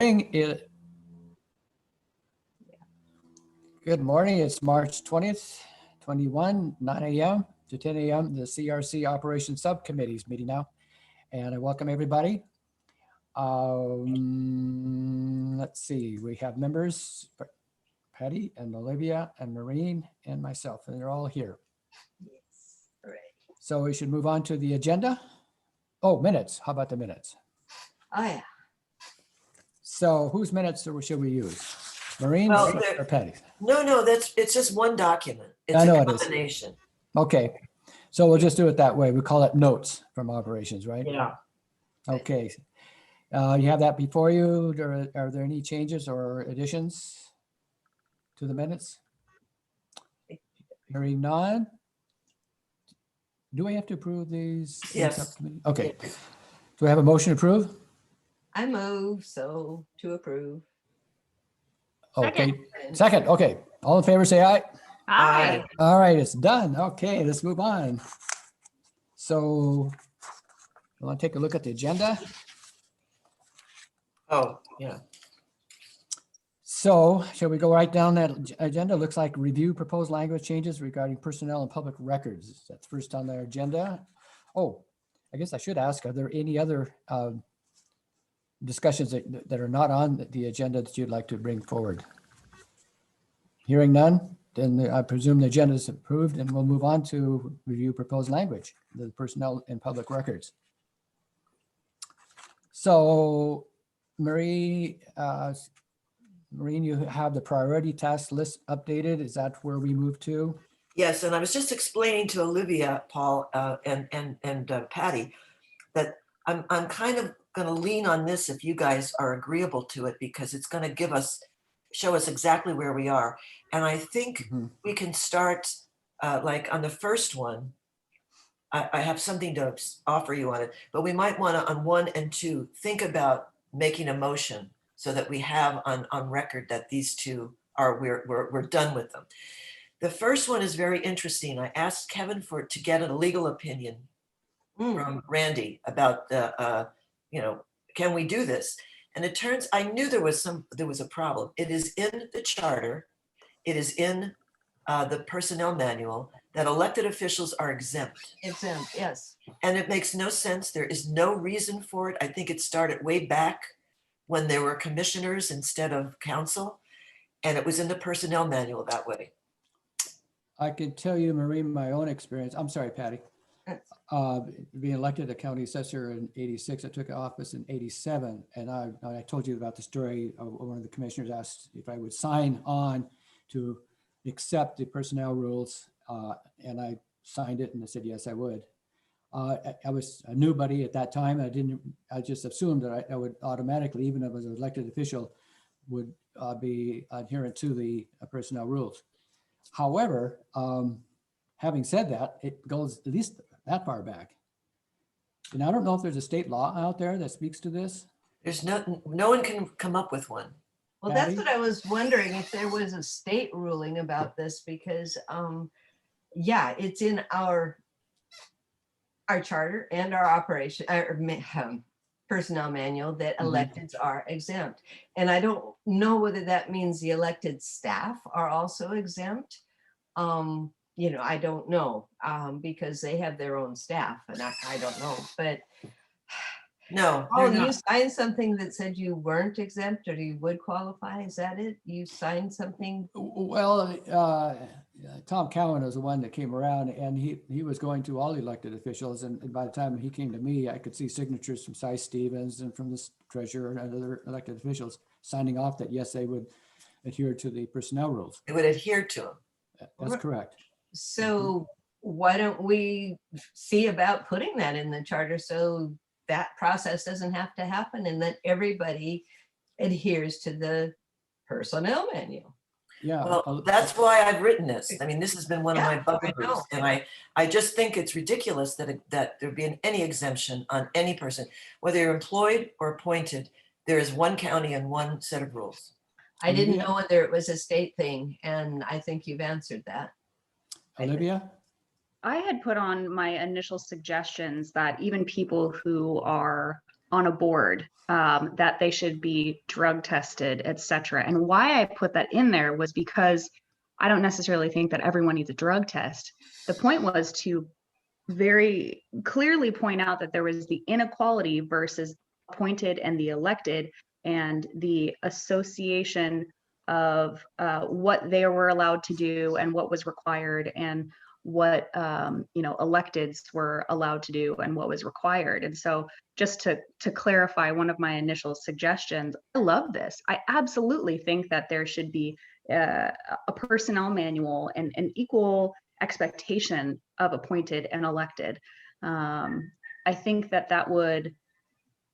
Good morning. It's March 20th, 21, 9 a.m. to 10 a.m. The CRC Operations Subcommittee's meeting now. And I welcome everybody. Let's see, we have members, Patty and Olivia and Maureen and myself, and they're all here. Yes, all right. So we should move on to the agenda. Oh, minutes. How about the minutes? Oh, yeah. So whose minutes should we use? Maureen Well, or Patty? No, it's just one document. It's I know a it is. combination. Okay, so we'll just do it that way. We call it notes from operations, right? Yeah. Okay. You have that before you. Are there any changes or additions to the minutes? Hearing none. Do we have to approve these? Yes. Okay. Do we have a motion to approve? I move so to approve. Okay. Second. Okay. All in favor, say aye. Aye. All right, it's done. Okay, let's move on. So I want to take a look at the agenda. Oh, yeah. So shall we go right down that agenda? Looks like review proposed language changes regarding personnel and public records. That's first on their agenda. Oh, I guess I should ask, are there any other discussions that are not on the agenda that you'd like to bring forward? Hearing none, then I presume the agenda is approved and we'll move on to review proposed language, the personnel and public records. So Maureen, you have the priority task list updated. Is that where we move to? Yes, and I was just explaining to Olivia, Paul, and Patty that I'm kind of going to lean on this if you guys are agreeable to it, because it's going to show us exactly where we are. And I think we can start like on the first one. I have something to offer you on it, but we might want to on 1 and 2 think about making a motion so that we have on record that these two are we're done with them. The first one is very interesting. I asked Kevin to get a legal opinion from Randy about the can we do this? And it turns, I knew there was a problem. It is in the charter. It is in the personnel manual that elected officials are exempt. Exempt, yes. And it makes no sense. There is no reason for it. I think it started way back when there were commissioners instead of council. And it was in the personnel manual that way. I can tell you, Maureen, my own experience. I'm sorry, Patty. Being elected a county assessor in '86, I took office in '87, and I told you about the story of one of the commissioners asked if I would sign on to accept the personnel rules, and I signed it, and I said yes, I would. I was a nobody at that time. I just assumed that I would automatically, even if I was an elected official, would be adherent to the personnel rules. However, having said that, it goes at least that far back. And I don't know if there's a state law out there that speaks to this. There's no one can come up with one. Well, that's what I was wondering, if there was a state ruling about this, because yeah, it's in our charter and our personnel manual that electeds are exempt. And I don't know whether that means the elected staff are also exempt. I don't know, because they have their own staff, and I don't know, but No. you signed something that said you weren't exempt or you would qualify. Is that it? You signed something? Well, Tom Cowan was the one that came around, and he was going to all elected officials. And by the time he came to me, I could see signatures from Cy Stevens and from the treasurer and other elected officials signing off that, yes, they would adhere to the personnel rules. They would adhere to them. That's correct. So why don't we see about putting that in the charter so that process doesn't have to happen, and that everybody adheres to the personnel manual? Yeah. Well, that's why I've written this. I mean, this has been one of my bugaboos, and I just think it's ridiculous that there be any exemption on any person, whether you're employed or appointed. There is one county and one set of rules. I didn't know whether it was a state thing, and I think you've answered that. Olivia? I had put on my initial suggestions that even people who are on a board, that they should be drug tested, et cetera. And why I put that in there was because I don't necessarily think that everyone needs a drug test. The point was to very clearly point out that there was the inequality versus appointed and the elected, and the association of what they were allowed to do and what was required, and what electeds were allowed to do and what was required. And so just to clarify one of my initial suggestions, I love this. I absolutely think that there should be a personnel manual and an equal expectation of appointed and elected. I think that would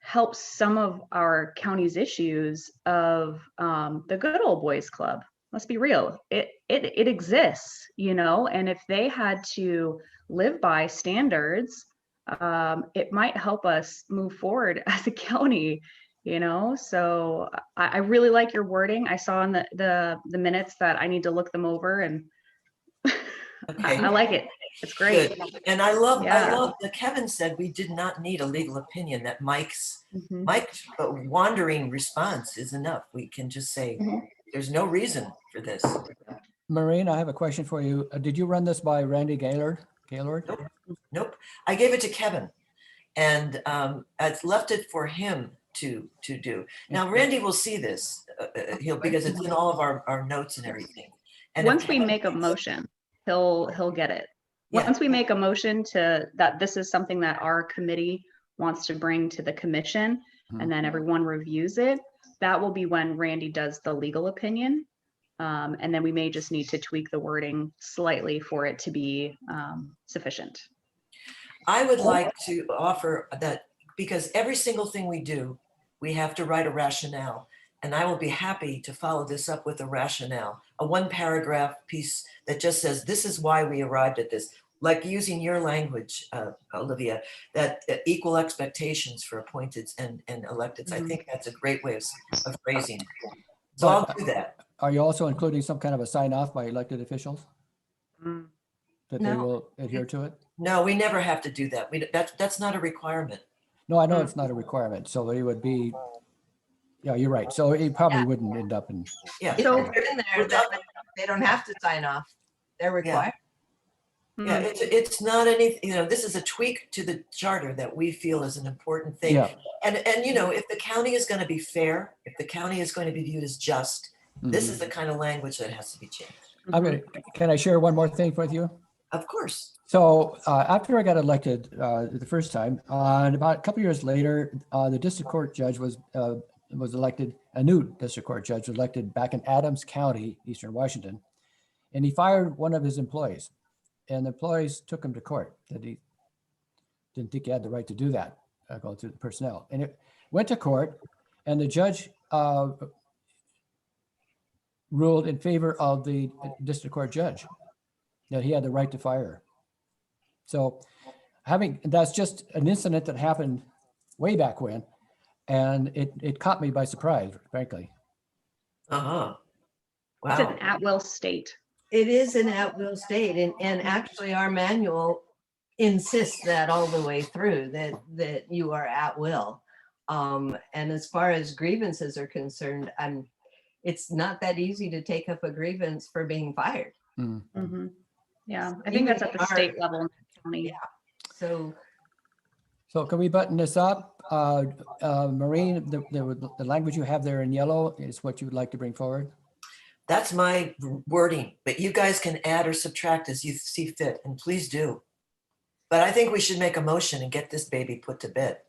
help some of our county's issues of the good old boys club. Let's be real, it exists, and if they had to live by standards, it might help us move forward as a county, So I really like your wording. I saw in the minutes that I need to look them over, and Okay. I like it. It's great. Good. And I love Yeah. that Kevin said we did not need a legal opinion, that Mike's Mhm. wandering response is enough. We can just say, Mhm. there's no reason for this. Maureen, I have a question for you. Did you run this by Randy Gaylord? Nope. I gave it to Kevin, and I've left it for him to do. Now, Randy will see this, because it's in all of our notes and everything. And if Once we Kevin make a thinks- motion, he'll get it. Yeah. Once we make a motion that this is something that our committee wants to bring to the commission, and then everyone reviews it, that will be when Randy does the legal opinion. And then we may just need to tweak the wording slightly for it to be sufficient. I would like to offer that, because every single thing we do, we have to write a rationale. And I will be happy to follow this up with a rationale, a 1-paragraph piece that just says, this is why we arrived at this. Like using your language, Olivia, that equal expectations for appointeds and electeds. I think that's a great way of phrasing it. So I'll do that. Are you also including some kind of a sign off by elected officials Mm. that they No. will adhere to it? No, we never have to do that. That's not a requirement. No, I know it's not a requirement. So it would be, yeah, you're right. So it probably Yeah. wouldn't end up in, Yeah. If So- they're in there, then they don't have to sign off. They're required. Yeah, it's not anything, this is a tweak to the charter that we feel is an important thing. yeah. And if the county is going to be fair, if the county is going to be viewed as just, this is the kind of language that has to be changed. Can I share one more thing with you? Of course. So after I got elected the first time, and about a couple years later, the district court judge was elected. A new district court judge was elected back in Adams County, Eastern Washington, and he fired one of his employees, and the employees took him to court that he didn't think he had the right to do that, going through the personnel, and it went to court, and the judge ruled in favor of the district court judge that he had the right to fire her. So that's just an incident that happened way back when, and it caught me by surprise, frankly. Uh-huh. It's an Wow. at-will state. It is an at-will state, and actually our manual insists that all the way through, that you are at will. And as far as grievances are concerned, it's not that easy to take up a grievance for being fired. Mhm. Yeah, I think Even that's at the our- state level in the county. Yeah. So So can we button this up? Maureen, the language you have there in yellow is what you would like to bring forward? That's my wording, but you guys can add or subtract as you see fit, and please do. But I think we should make a motion and get this baby put to bed.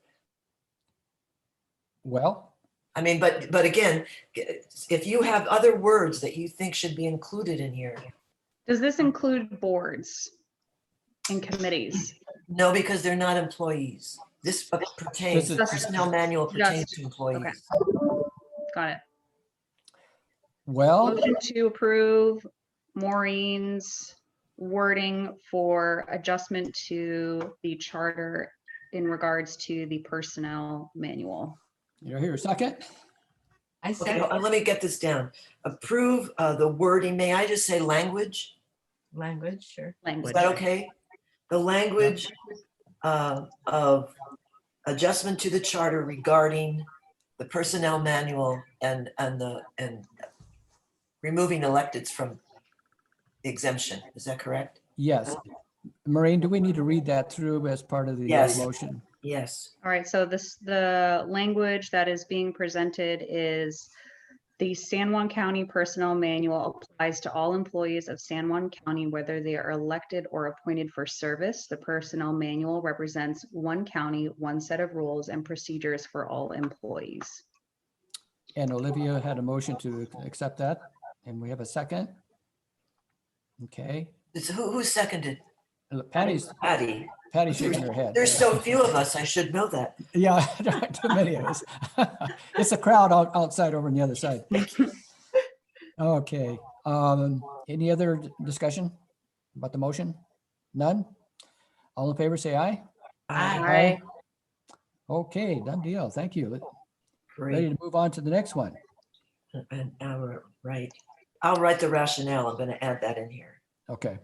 Well, I mean, but again, if you have other words that you think should be included in here, Does this include boards and committees? no, because they're not employees. This pertains, This the is- personnel manual pertains Just- to employees. okay. Got it. well, Motion to approve Maureen's wording for adjustment to the charter in regards to the personnel manual. you're here, second? I Okay, said let me get this down. Approve the wording. May I just say language? language, sure. Is Language. that okay? The language of adjustment to the charter regarding the personnel manual and removing electeds from the exemption. Is that correct? Yes. Maureen, do we need to read that through as part of the Yes. motion? Yes. All right, so the language that is being presented is the San Juan County Personnel Manual applies to all employees of San Juan County, whether they are elected or appointed for service. The Personnel Manual represents one county, one set of rules and procedures for all employees. And Olivia had a motion to accept that, and we have a second. Okay, Who seconded? Patty's Patty. shaking her head. There's so few of us, I should know that. Yeah, too many of us. It's a crowd outside over on the other side. Okay, any other discussion about the motion? None? All in favor, say aye. Aye. Okay, done deal. Thank you. Ready Great. to move on to the next one. And now right. I'll write the rationale. I'm going to add that in here. Okay.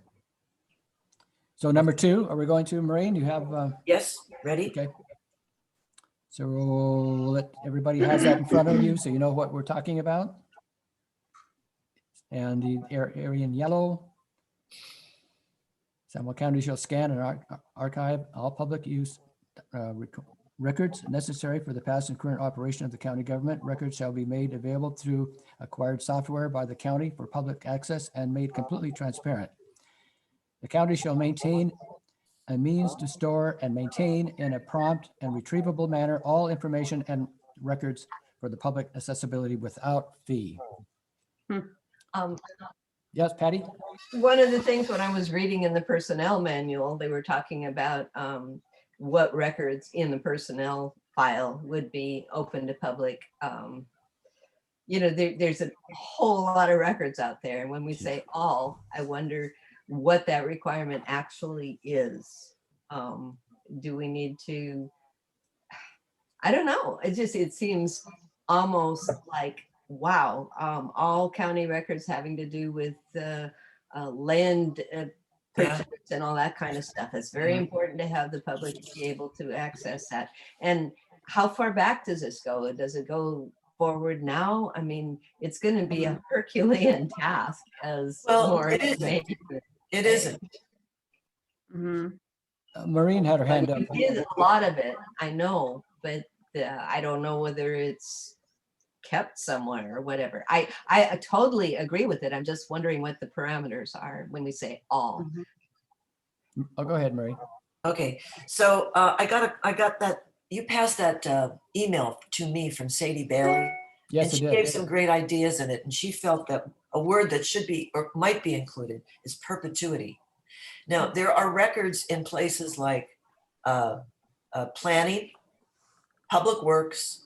So number 2, are we going to, Maureen? You have, Yes, ready? okay. So let everybody has that in front of you so you know what we're talking about. And the area in yellow. San Juan County shall scan and archive all public use records necessary for the past and current operation of the county government. Records shall be made available through acquired software by the county for public access and made completely transparent. The county shall maintain a means to store and maintain in a prompt and retrievable manner all information and records for the public accessibility without fee. Yes, Patty? One of the things when I was reading in the personnel manual, they were talking about what records in the personnel file would be open to public. You know, there's a whole lot of records out there. And when we say all, I wonder what that requirement actually is. Do we need to, I don't know. It seems almost like, wow, all county records having to do with land purchase and all that kind of stuff. It's very important to have the public be able to access that. And how far back does this go? Does it go forward now? I mean, it's going to be a Herculean task as more It isn't. information. It isn't. Mhm. Maureen had her hand up. We did a lot of it, I know, but I don't know whether it's kept somewhere or whatever. I totally agree with it. I'm just wondering what the parameters are when we say all. Oh, go ahead, Marie. Okay, so I got that. You passed that email to me from Sadie Bailey. Yes, And it she gave did. some great ideas in it. And she felt that a word that should be or might be included is perpetuity. Now, there are records in places like planning, public works,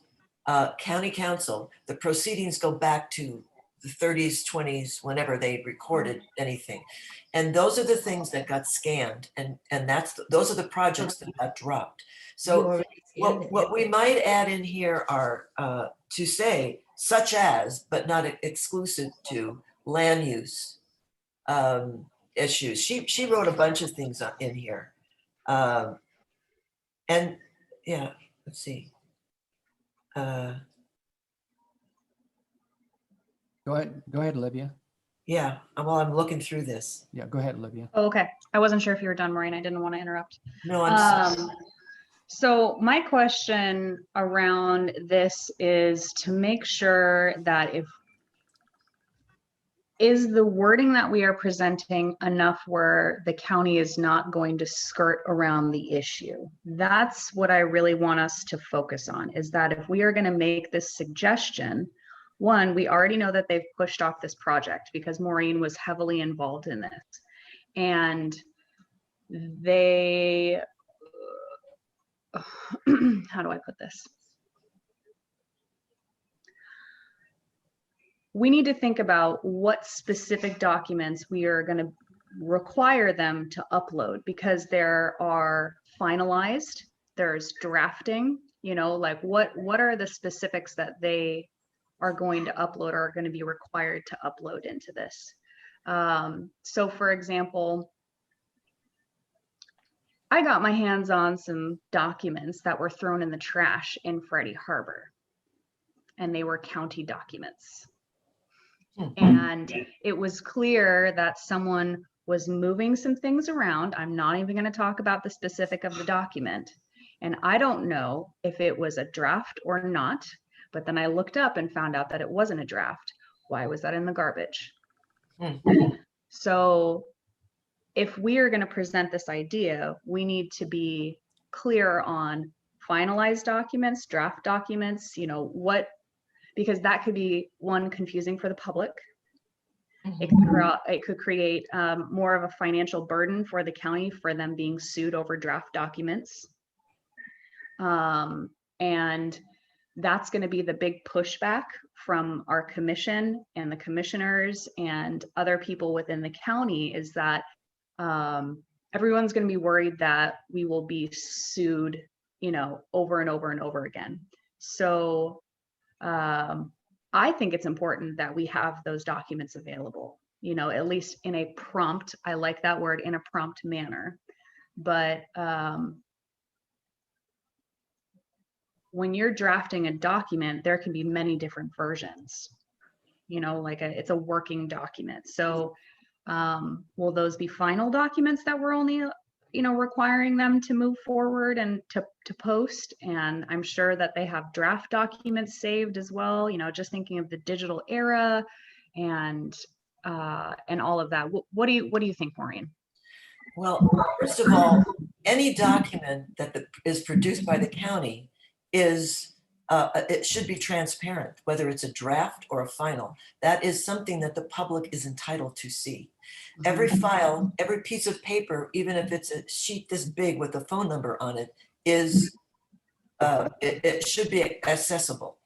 county council. The proceedings go back to the 30s, 20s, whenever they recorded anything. And those are the things that got scanned. And those are the projects that got dropped. So what we might add in here are to say, such as, but not exclusive to, land use issues. She wrote a bunch of things in here. And yeah, let's see. Go ahead, Olivia. Yeah, well, I'm looking through this. Yeah, go ahead, Olivia. Oh, okay. I wasn't sure if you were done, Maureen. I didn't want to interrupt. No, I'm sorry. So my question around this is to make sure that is the wording that we are presenting enough where the county is not going to skirt around the issue? That's what I really want us to focus on, is that if we are going to make this suggestion, one, we already know that they've pushed off this project because Maureen was heavily involved in this. And they, how do I put this? We need to think about what specific documents we are going to require them to upload, because there are finalized, there's drafting, you know, like what are the specifics that they are going to upload or are going to be required to upload into this. So for example, I got my hands on some documents that were thrown in the trash in Freddie Harbor, and they were county documents. And it was clear that someone was moving some things around. I'm not even going to talk about the specific of the document. And I don't know if it was a draft or not, but then I looked up and found out that it wasn't a draft. Why was that in the garbage? So if we are going to present this idea, we need to be clear on finalized documents, draft documents, what, because that could be one, confusing for the public. It could create more of a financial burden for the county for them being sued over draft documents. And that's going to be the big pushback from our commission and the commissioners and other people within the county, is that everyone's going to be worried that we will be sued, over and over and over again. So I think it's important that we have those documents available, at least in a prompt, I like that word, in a prompt manner. But when you're drafting a document, there can be many different versions, it's a working document. So will those be final documents that we're only, requiring them to move forward and to post? And I'm sure that they have draft documents saved as well, just thinking of the digital era and all of that. What do you think, Maureen? Well, first of all, any document that is produced by the county is, it should be transparent, whether it's a draft or a final. That is something that the public is entitled to see. Every file, every piece of paper, even if it's a sheet this big with a phone number on it, is it should be accessible.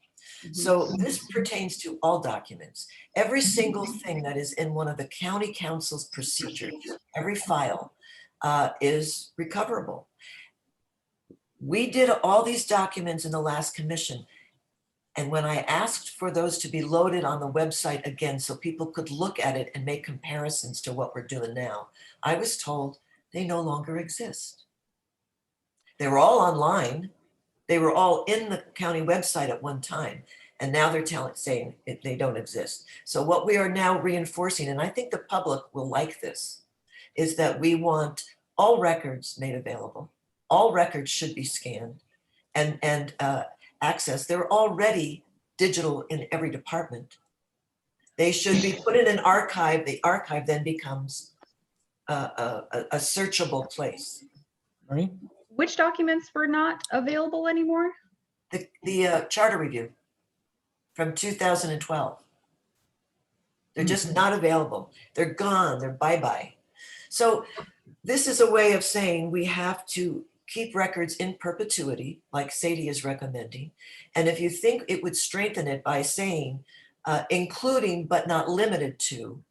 So this pertains to all documents. Every single thing that is in one of the county council's procedures, every file is recoverable. We did all these documents in the last commission. And when I asked for those to be loaded on the website again, so people could look at it and make comparisons to what we're doing now, I was told they no longer exist. They were all online. They were all in the county website at one time. And now they're saying they don't exist. So what we are now reinforcing, and I think the public will like this, is that we want all records made available. All records should be scanned and accessed. They're already digital in every department. They should be put in an archive. The archive then becomes a searchable place. Maureen? Which documents were not available anymore? The charter review from 2012. They're just not available. They're gone. They're bye-bye. So this is a way of saying we have to keep records in perpetuity, like Sadie is recommending. And if you think it would strengthen it by saying, including but not limited to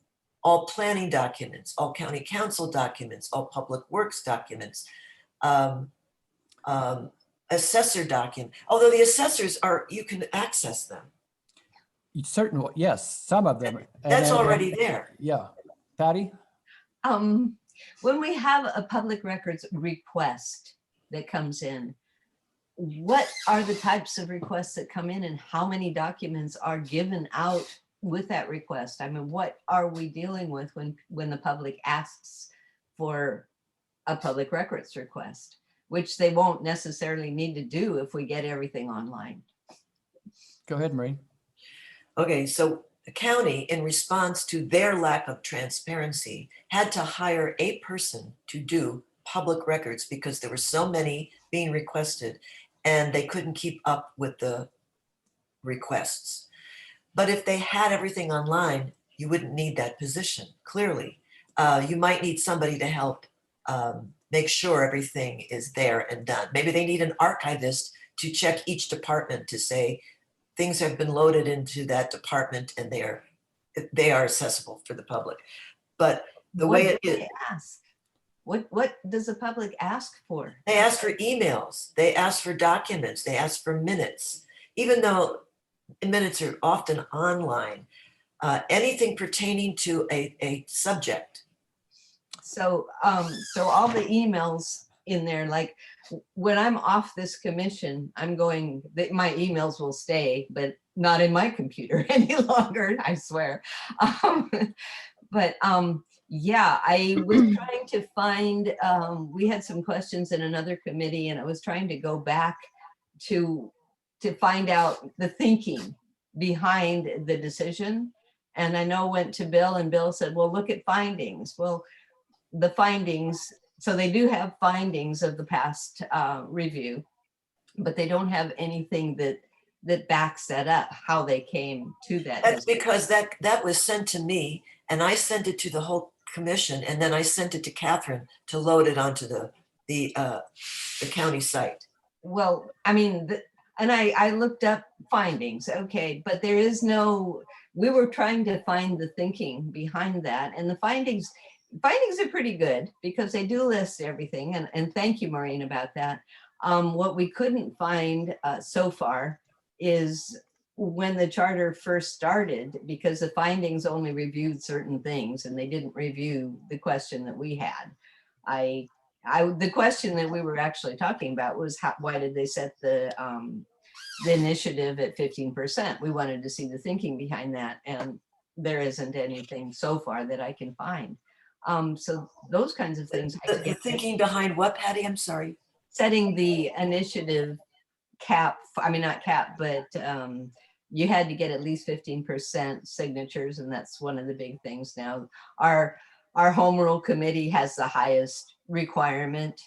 all planning documents, all county council documents, all public works documents, assessor document, although the assessors you can access them. Certainly, yes, some of them. That's already there. Yeah. Patty? When we have a public records request that comes in, what are the types of requests that come in and how many documents are given out with that request? I mean, what are we dealing with when the public asks for a public records request, which they won't necessarily need to do if we get everything online? Go ahead, Marie. Okay, so the county, in response to their lack of transparency, had to hire a person to do public records because there were so many being requested and they couldn't keep up with the requests. But if they had everything online, you wouldn't need that position, clearly. You might need somebody to help make sure everything is there and done. Maybe they need an archivist to check each department to say things have been loaded into that department and they are accessible for the public. But the way it is, what does the public ask for? they ask for emails, they ask for documents, they ask for minutes, even though minutes are often online, anything pertaining to a subject. So all the emails in there. Like when I'm off this commission, I'm going, my emails will stay, but not in my computer any longer, I swear. But yeah, I was trying to find, we had some questions in another committee, and I was trying to go back to find out the thinking behind the decision. And I know went to Bill, and Bill said, well, look at findings. Well, the findings, so they do have findings of the past review, but they don't have anything that backs that up, how they came to that. That's because that was sent to me, and I sent it to the whole commission, and then I sent it to Catherine to load it onto the county site. Well, I mean, and I looked up findings, okay, but there is no, we were trying to find the thinking behind that, and the findings are pretty good because they do list everything, and thank you, Maureen, about that. What we couldn't find so far is when the charter first started, because the findings only reviewed certain things and they didn't review the question that we had. The question that we were actually talking about was why did they set the initiative at 15%? We wanted to see the thinking behind that, and there isn't anything so far that I can find. So those kinds of things. The thinking behind what, Patty? I'm sorry. Setting the initiative cap, I mean, not cap, but you had to get at least 15% signatures, and that's one of the big things now. Our home rule committee has the highest requirement.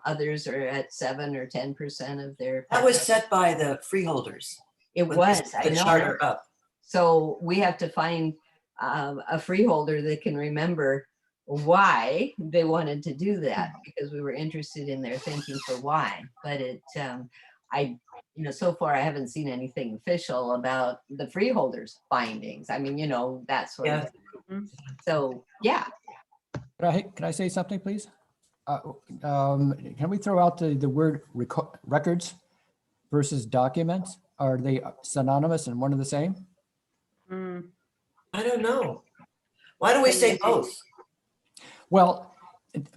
Others are at 7 or 10% of their. That was set by the freeholders. It was, I the know. charter up. So we have to find a freeholder that can remember why they wanted to do that, because we were interested in their thinking for why. But so far I haven't seen anything official about the freeholders' findings. I mean, that sort of thing. So yeah. Can I say something, please? Can we throw out the word records versus documents? Are they synonymous and one and the same? I don't know. Why do we say both? Well,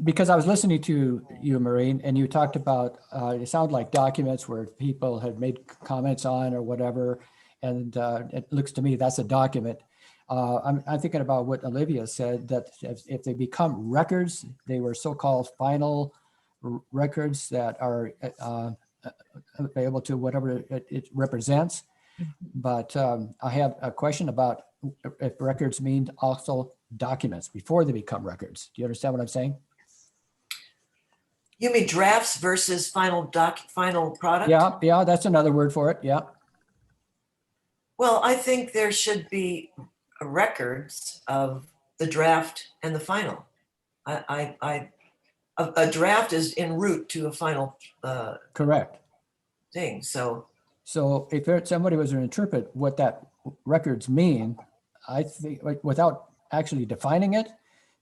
because I was listening to you, Maureen, and you talked about, it sounded like documents where people had made comments on or whatever, and it looks to me that's a document. I'm thinking about what Olivia said, that if they become records, they were so-called final records that are available to whatever it represents. But I have a question about if records mean also documents before they become records. Do you understand what I'm saying? You mean drafts versus final product? Yeah, that's another word for it. Yeah. Well, I think there should be records of the draft and the final. A draft is en route to a final Correct. thing. So if somebody was to interpret what that records mean, I think without actually defining it,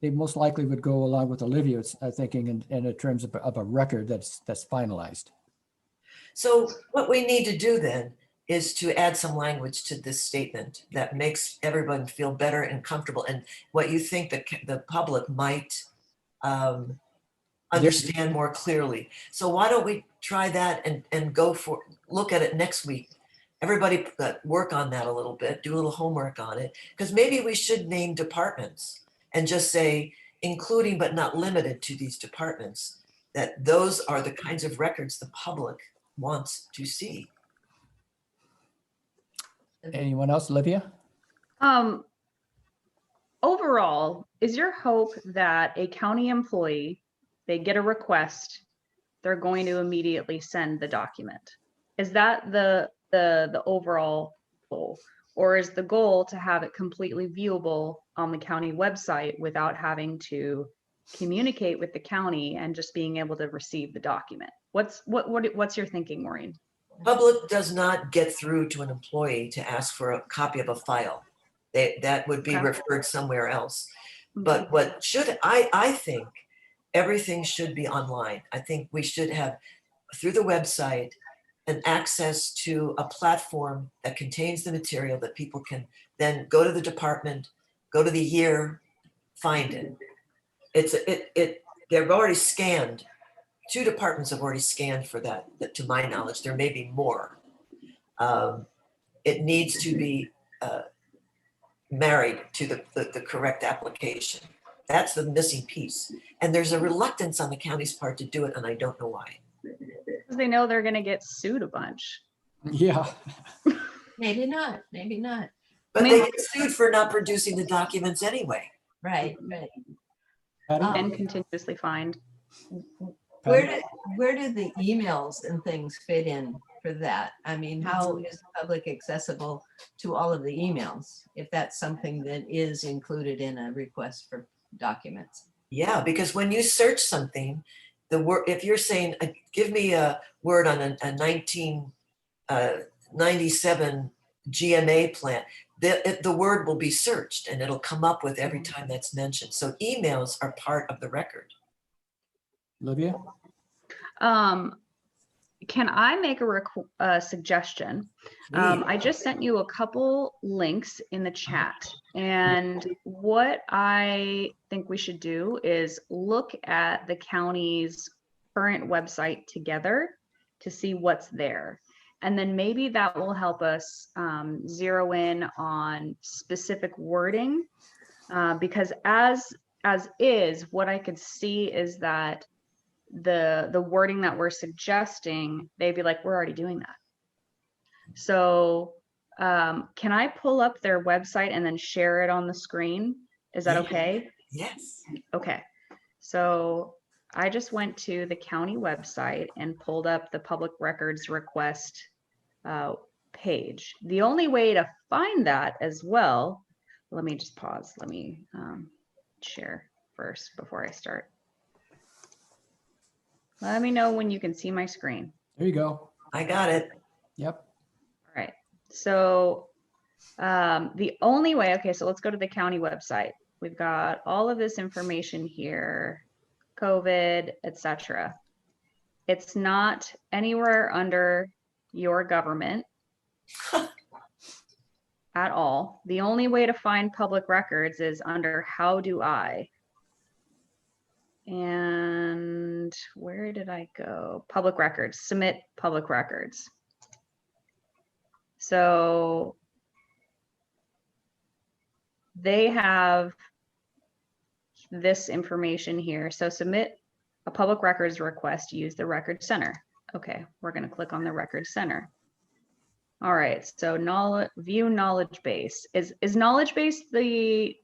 they most likely would go along with Olivia's thinking in terms of a record that's finalized. So what we need to do then is to add some language to this statement that makes everyone feel better and comfortable, and what you think the public might understand more clearly. So why don't we try that and look at it next week? Everybody work on that a little bit, do a little homework on it, because maybe we should name departments and just say, including but not limited to these departments, that those are the kinds of records the public wants to see. Anyone else, Olivia? Overall, is your hope that a county employee, they get a request, they're going to immediately send the document? Is that the overall goal? Or is the goal to have it completely viewable on the county website without having to communicate with the county and just being able to receive the document? What's your thinking, Maureen? Public does not get through to an employee to ask for a copy of a file. That would be referred somewhere else. But I think everything should be online. I think we should have, through the website, an access to a platform that contains the material that people can then go to the department, go to the year, find it. They've already scanned 2 departments have already scanned for that, to my knowledge. There may be more. It needs to be married to the correct application. That's the missing piece. And there's a reluctance on the county's part to do it, and I don't know why. Because they know they're going to get sued a bunch. Yeah. Maybe not, maybe not. But I mean- they get sued for not producing the documents anyway. Right, right. Patty? And continuously fined. Patty? Where do the emails and things fit in for that? I mean, how is the public accessible to all of the emails? If that's something that is included in a request for documents. Yeah, because when you search something, the word, if you're saying, give me a word on a 1997 GMA plant, the word will be searched and it'll come up with every time that's mentioned. So emails are part of the record. Olivia? Can I make a suggestion? I just sent you a couple links in the chat, and what I think we should do is look at the county's current website together to see what's there. And then maybe that will help us zero in on specific wording, because as is, what I could see is that the wording that we're suggesting, they'd be like, we're already doing that. So can I pull up their website and then share it on the screen? Is that Yeah. okay? Yes. Okay. So I just went to the county website and pulled up the public records request page. The only way to find that as well, let me just pause. Let me share first before I start. Let me know when you can see my screen. There you go. I got it. Yep. All right. So the only way, okay, so let's go to the county website. We've got all of this information here, COVID, etc. It's not anywhere under your government at all. The only way to find public records is under How Do I? And where did I go? Public records, submit public records. So they have this information here. So submit a public records request, use the record center. Okay, we're going to click on the record center. All right, so knowledge, view knowledge base. Is knowledge base the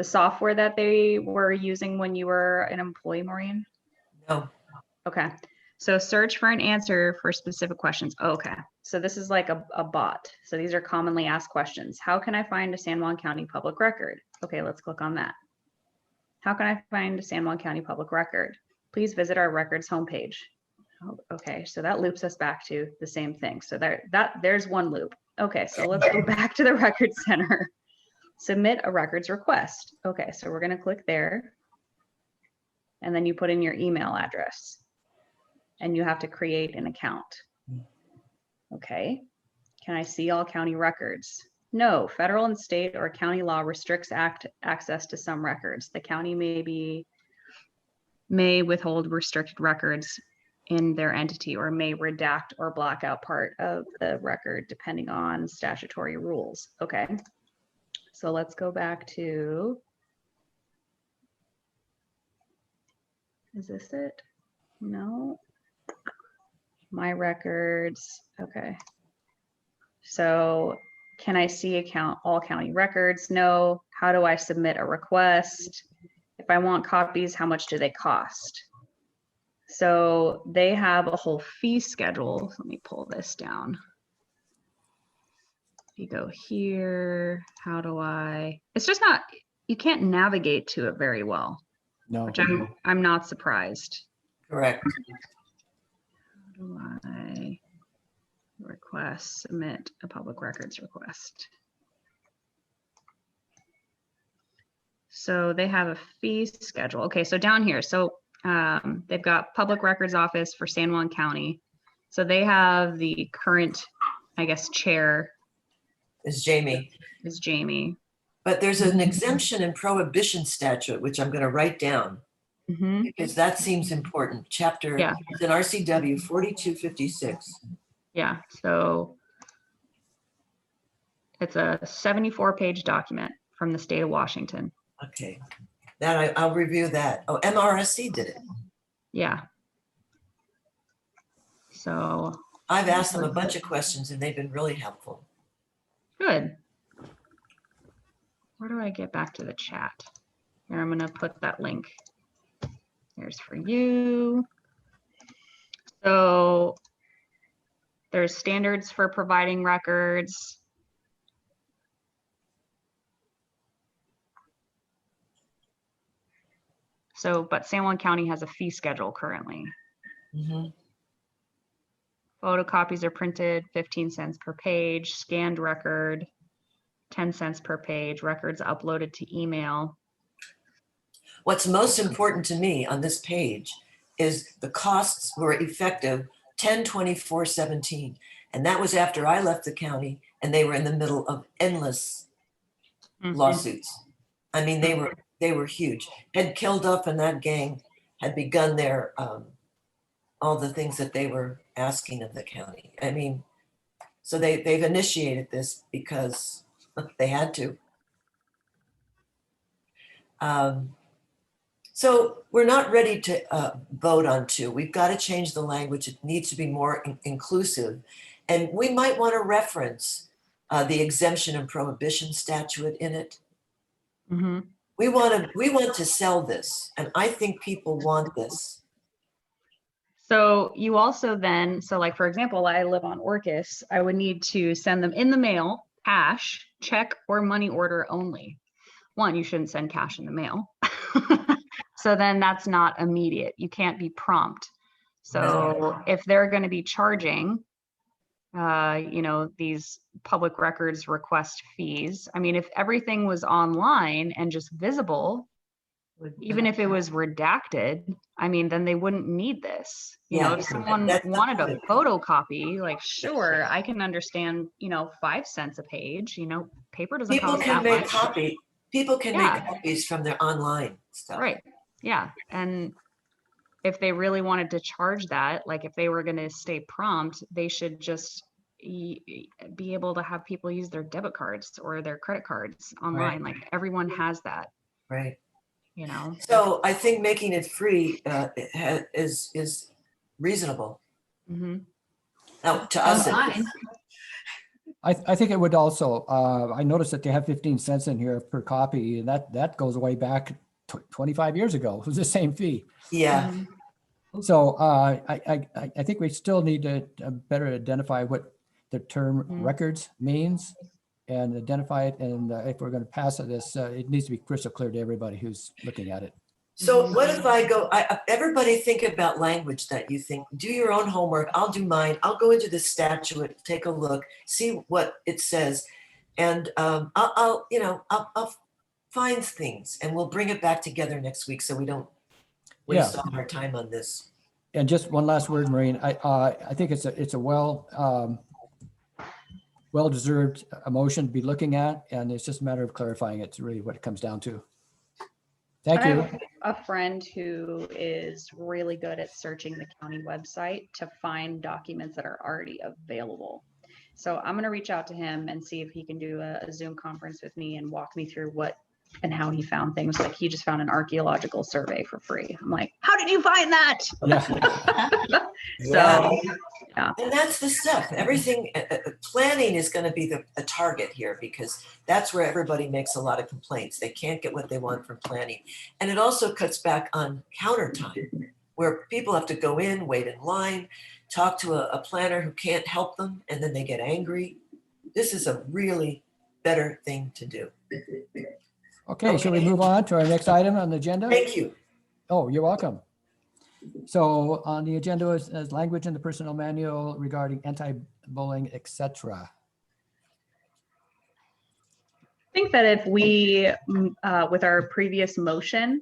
software that they were using when you were an employee, Maureen? No. Okay, so search for an answer for specific questions. Okay, so this is like a bot. So these are commonly asked questions. How can I find a San Juan County public record? Okay, let's click on that. How can I find a San Juan County public record? Please visit our records homepage. Oh, okay, so that loops us back to the same thing. So there's one loop. Okay, so let's go back to the record center. Submit a records request. Okay, so we're going to click there. And then you put in your email address. And you have to create an account. Okay. Can I see all county records? No, federal and state or county law restricts access to some records. The county may withhold restricted records in their entity or may redact or block out part of the record depending on statutory rules. Okay. So let's go back to, is this it? No. My records. Okay. So can I see all county records? No. How do I submit a request? If I want copies, how much do they cost? So they have a whole fee schedule. Let me pull this down. You go here, how do it's just not, you can't navigate to it very well, No. which I'm not surprised. Correct. How do I request, submit a public records request? So they have a fee schedule. Okay, so down here, so they've got public records office for San Juan County. So they have the current, I guess, chair Is Jamie. is Jamie. But there's an exemption in prohibition statute, which I'm going to write down Mhm. because that seems important. Chapter, Yeah. it's in RCW 4256. Yeah, so it's a 74-page document from the state of Washington. Okay, that I'll review that. Oh, MRSC did it. Yeah. So I've asked them a bunch of questions and they've been really helpful. good. Where do I get back to the chat? Here, I'm gonna put that link. Here's for you. So there's standards for providing records. So, but San Juan County has a fee schedule currently. Mhm. Photocopies are printed 15 cents per page, scanned record 10 cents per page, records uploaded to email. What's most important to me on this page is the costs were effective 10/24/17. And that was after I left the county and they were in the middle of endless lawsuits. I mean, they were huge. Ed Kilduff and that gang had begun their all the things that they were asking of the county. I mean, so they've initiated this because they had to. So we're not ready to vote on 2. We've got to change the language. It needs to be more inclusive. And we might want to reference the exemption and prohibition statute in it. Mm-hmm. We want to sell this, and I think people want this. So you also then, so like, for example, I live on Orcas, I would need to send them in the mail, cash, check, or money order only. One, you shouldn't send cash in the mail. So then that's not immediate. You can't be prompt. So if they're going to be charging, these public records request fees. I mean, if everything was online and just visible, even if it was redacted, I mean, then they wouldn't need this. You know, if someone wanted a photocopy, like, sure, I can understand, 5 cents a page, paper doesn't cost that much. People can make copies from their online stuff. Right. Yeah. And if they really wanted to charge that, like if they were going to stay prompt, they should just be able to have people use their debit cards or their credit cards online. Right. Like everyone has that. Right. So I think making it free is reasonable. Mm-hmm. Now, to us, I think it would also, I noticed that they have 15 cents in here per copy, and that goes way back 25 years ago. It was the same fee. Yeah. Mm-hmm. So I think we still need to better identify what the term records means and identify it. And if we're going to pass this, it needs to be crystal clear to everybody who's looking at it. So what if I go, everybody think about language that you think, do your own homework. I'll do mine. I'll go into the statute, take a look, see what it says. And I'll find things and we'll bring it back together next week so we don't waste all our time on this. And just one last word, Maureen. I think it's a well-deserved motion to be looking at, and it's just a matter of clarifying it. It's really what it comes down to. Thank you. I have a friend who is really good at searching the county website to find documents that are already available. So I'm going to reach out to him and see if he can do a Zoom conference with me and walk me through what and how he found things. Like he just found an archaeological survey for free. I'm like, how did you find that? Yeah. Yeah. And that's the stuff. Everything, planning is going to be the target here because that's where everybody makes a lot of complaints. They can't get what they want from planning. And it also cuts back on counter time where people have to go in, wait in line, talk to a planner who can't help them, and then they get angry. This is a really better thing to do. Okay, shall we move on to our next item on the agenda? Thank you. Oh, you're welcome. So on the agenda is language in the personnel manual regarding anti-bullying, etc. I think that if we, with our previous motion,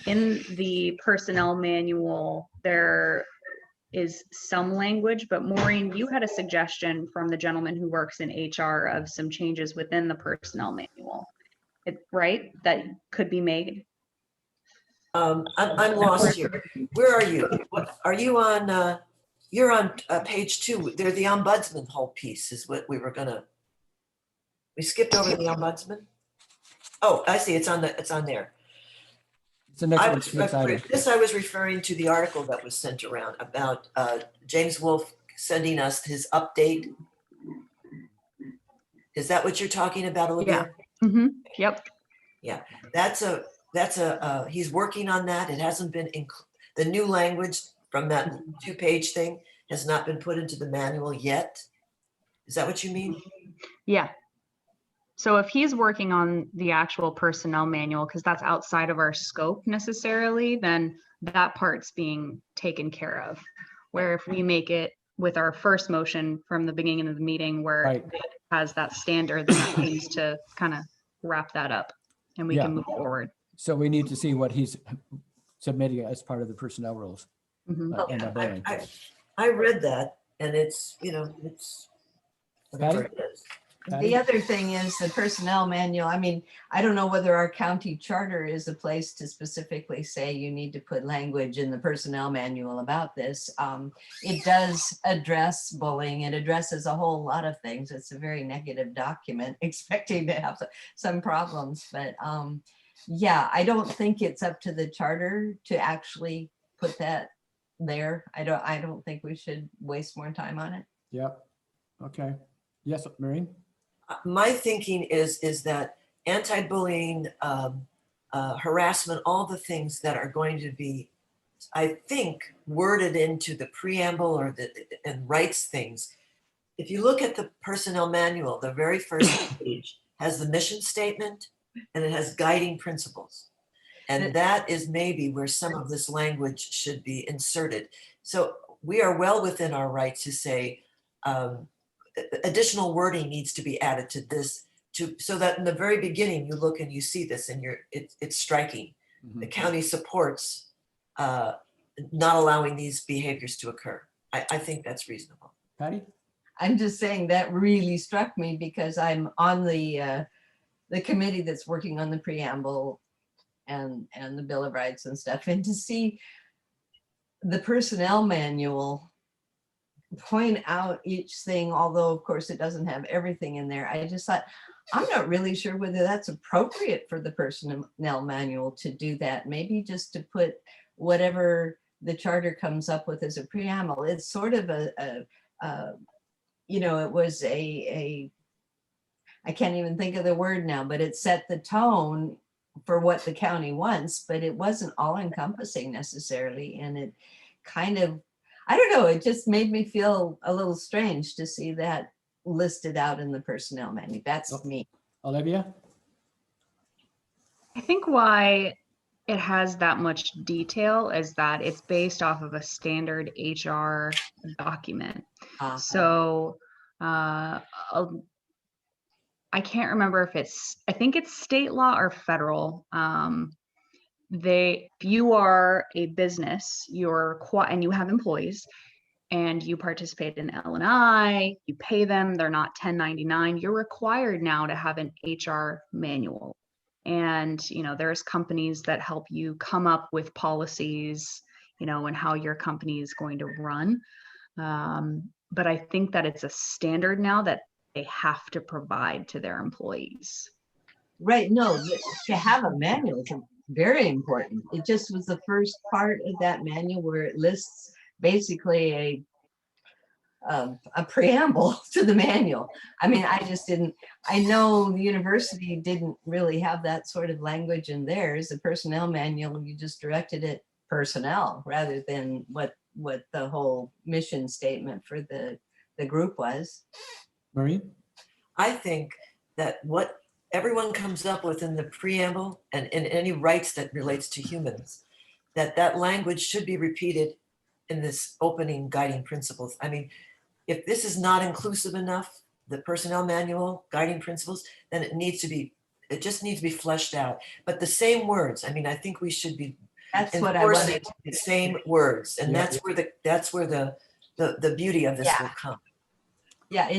in the personnel manual, there is some language, but Maureen, you had a suggestion from the gentleman who works in HR of some changes within the personnel manual. right? That could be made. I'm lost here. Where are you? What are you on? You're on page 2. There, the ombudsman whole piece is what we skipped over the ombudsman. Oh, I see. It's on there. It's the next one. I was referring to the article that was sent around about James Wolfe sending us his update. Is that what you're talking about, Olivia? Yeah. Mm-hmm. Yep. Yeah, he's working on that. It hasn't been the new language from that 2-page thing has not been put into the manual yet. Is that what you mean? Yeah. So if he's working on the actual personnel manual, because that's outside of our scope necessarily, then that part's being taken care of. Where if we make it with our first motion from the beginning of the meeting where Right. it has that standard, then that seems to kind of wrap that up and we Yeah. can move forward. So we need to see what he's submitting as part of the personnel rules. Mhm. And the billing. I read that, and it's whatever Patty? it is. Patty? The other thing is the personnel manual. I mean, I don't know whether our county charter is a place to specifically say you need to put language in the personnel manual about this. It does address bullying. It addresses a whole lot of things. It's a very negative document, expecting to have some problems. But yeah, I don't think it's up to the charter to actually put that there. I don't think we should waste more time on it. Yep. Okay. Yes, Maureen? My thinking is that anti-bullying, harassment, all the things that are going to be, I think, worded into the preamble and rights things. If you look at the personnel manual, the very first page has the mission statement and it has guiding principles. And that is maybe where some of this language should be inserted. So we are well within our rights to say, additional wording needs to be added to this so that in the very beginning you look and you see this and it's striking. Mhm. The county supports not allowing these behaviors to occur. I think that's reasonable. Patty? I'm just saying that really struck me because I'm on the committee that's working on the preamble and the Bill of Rights and stuff, and to see the personnel manual point out each thing, although of course it doesn't have everything in there. I just thought, I'm not really sure whether that's appropriate for the personnel manual to do that. Maybe just to put whatever the charter comes up with as a preamble. It's sort of it was I can't even think of the word now, but it set the tone for what the county wants, but it wasn't all encompassing necessarily. And it kind of, I don't know, it just made me feel a little strange to see that listed out in the personnel manual. That's me. Olivia? I think why it has that much detail is that it's based off of a standard HR document. So I can't remember if I think it's state law or federal. If you are a business, and you have employees and you participate in L&I, you pay them, they're not 1099, you're required now to have an HR manual. And, there's companies that help you come up with policies, and how your company is going to run. But I think that it's a standard now that they have to provide to their employees. Right. No, to have a manual is very important. It just was the first part of that manual where it lists basically a preamble to the manual. I mean, I know the university didn't really have that sort of language in theirs. The personnel manual, you just directed it personnel rather than what the whole mission statement for the group was. Maureen? I think that what everyone comes up with in the preamble and in any rights that relates to humans, that language should be repeated in this opening guiding principles. I mean, if this is not inclusive enough, the personnel manual, guiding principles, then it just needs to be fleshed out. But the same words, I mean, I think we should be That's what I wanted. the same words. And Yeah. that's where the beauty of this will come. Yeah,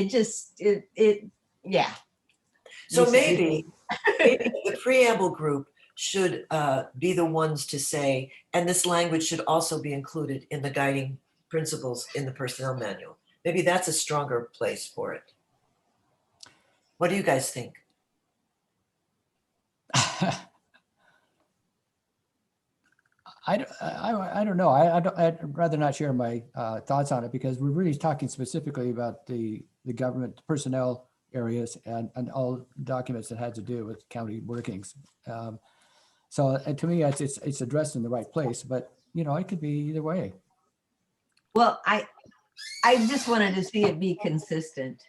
yeah. So You say- maybe the preamble group should be the ones to say, and this language should also be included in the guiding principles in the personnel manual. Maybe that's a stronger place for it. What do you guys think? I don't know. I'd rather not share my thoughts on it because we're really talking specifically about the government personnel areas and all documents that had to do with county workings. So to me, it's addressed in the right place, but you know, it could be either way. Well, I just wanted to see it be consistent.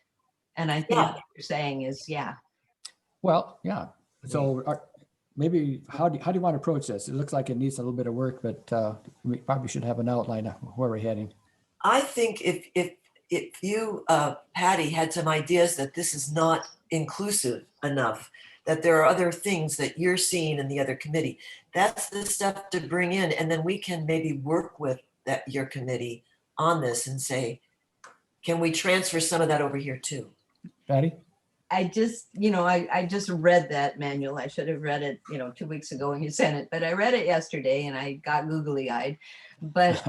And I think Yeah. what you're saying is, yeah. Well, yeah. So maybe how do you want to approach this? It looks like it needs a little bit of work, but we probably should have an outline of where we're heading. I think if you, Patty, had some ideas that this is not inclusive enough, that there are other things that you're seeing in the other committee, that's the stuff to bring in, and then we can maybe work with your committee on this and say, can we transfer some of that over here too? Patty? I just, I just read that manual. I should have read it, 2 weeks ago when you sent it, but I read it yesterday and I got googly eyed. But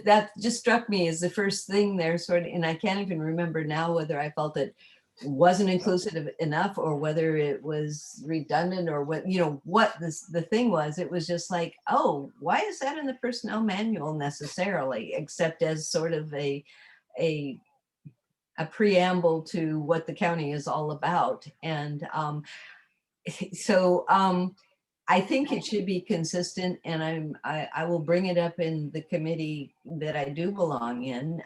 that just struck me as the first thing there, sort of, and I can't even remember now whether I felt it wasn't inclusive enough or whether it was redundant or what the thing was. It was just like, oh, why is that in the personnel manual necessarily, except as sort of a preamble to what the county is all about. And so I think it should be consistent, and I will bring it up in the committee that I do belong in,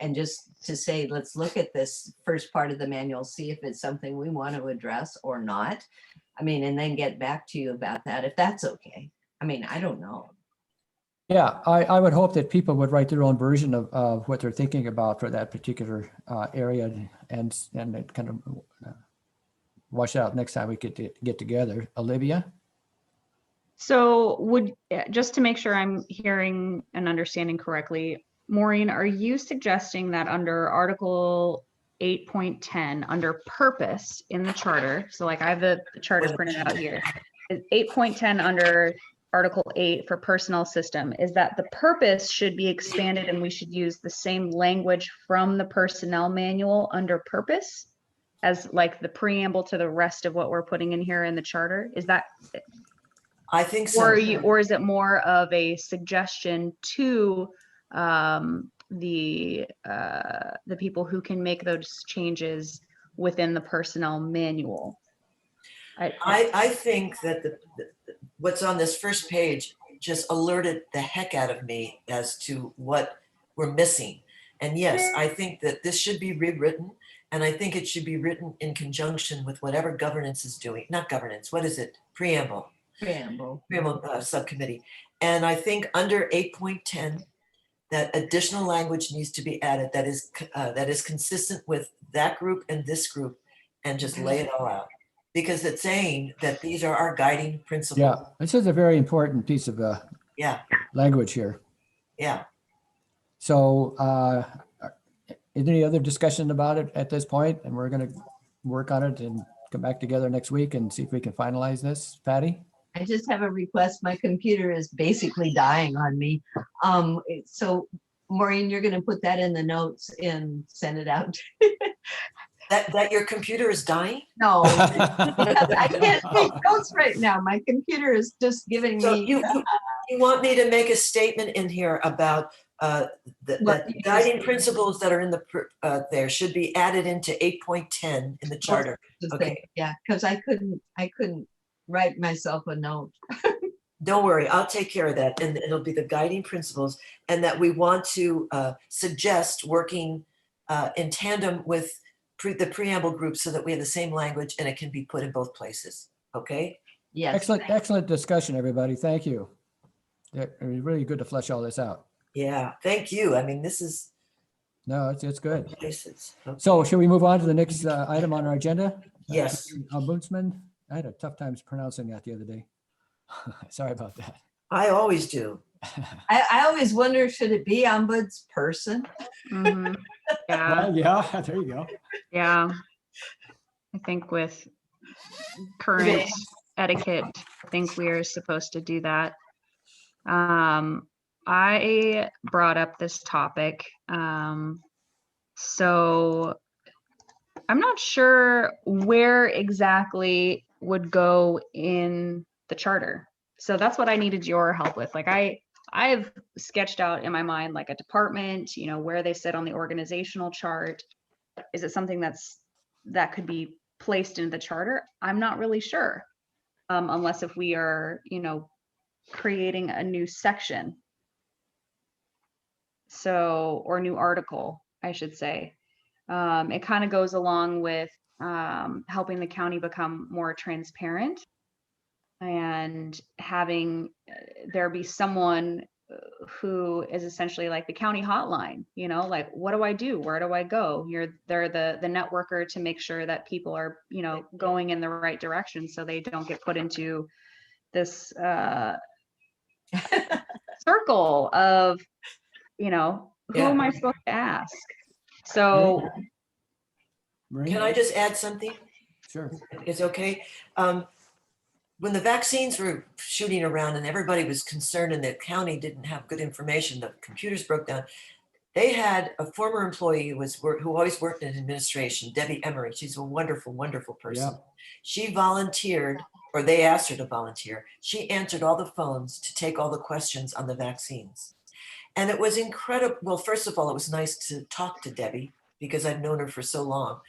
and just to say, let's look at this first part of the manual, see if it's something we want to address or not. I mean, and then get back to you about that, if that's okay. I mean, I don't know. Yeah, I would hope that people would write their own version of what they're thinking about for that particular area and it kind of wash out next time we get together. Olivia? So just to make sure I'm hearing and understanding correctly, Maureen, are you suggesting that under Article 8.10, under purpose in the charter, so like I have the charter printed out here, is 8.10 under Article 8 for personnel system, is that the purpose should be expanded and we should use the same language from the personnel manual under purpose as like the preamble to the rest of what we're putting in here in the charter? Is that? I think so. Or is it more of a suggestion to the people who can make those changes within the personnel manual? I think that what's on this first page just alerted the heck out of me as to what we're missing. And yes, I think that this should be rewritten, and I think it should be written in conjunction with whatever governance is doing. Not governance, what is it? Preamble subcommittee. And I think under 8.10, that additional language needs to be added that is consistent with that group and this group, and just lay it all out. Because it's saying that these are our guiding principles. Yeah, this is a very important piece of language here. Yeah. So is there any other discussion about it at this point? And we're going to work on it and come back together next week and see if we can finalize this. Patty? I just have a request. My computer is basically dying on me. So Maureen, you're going to put that in the notes and send it out. That your computer is dying? No, I can't take notes right now. My computer is just giving So me. you want me to make a statement in here about that guiding principles that are in there should be added into 8.10 in the charter. Okay. Yeah, because I couldn't write myself a note. Don't worry, I'll take care of that, and it'll be the guiding principles, and that we want to suggest working in tandem with the preamble group so that we have the same language and it can be put in both places. Okay. Yes. Excellent discussion, everybody. Thank you. It was really good to flesh all this out. Yeah, thank you. I mean, this is. No, it's good. Places. Okay. So should we move on to the next item on our agenda? Yes. Ombudsman. I had a tough time pronouncing that the other day. Sorry about that. I always do. I always wonder, should it be ombudsperson? Mhm. Yeah, Well, yeah, there you go. yeah. I think with current etiquette, I think we are supposed to do that. I brought up this topic. So I'm not sure where exactly would go in the charter. So that's what I needed your help with. Like I've sketched out in my mind like a department, you know, where they sit on the organizational chart. Is it something that could be placed into the charter? I'm not really sure. Unless if we are, you know, creating a new section. So, or new article, I should say. It kind of goes along with helping the county become more transparent and having there be someone who is essentially like the county hotline, you know, like what do I do? Where do I go? They're the networker to make sure that people are, you know, going in the right direction so they don't get put into this circle of, you know, who Yeah. am I supposed to ask? So Marie? Can I just add something? Sure. It's okay. When the vaccines were shooting around and everybody was concerned and the county didn't have good information, the computers broke down. They had a former employee who always worked in administration, Debbie Emery. She's a wonderful, wonderful person. Yeah. She volunteered, or they asked her to volunteer. She answered all the phones to take all the questions on the vaccines. And it was incredible. Well, first of all, it was nice to talk to Debbie because I've known her for so long,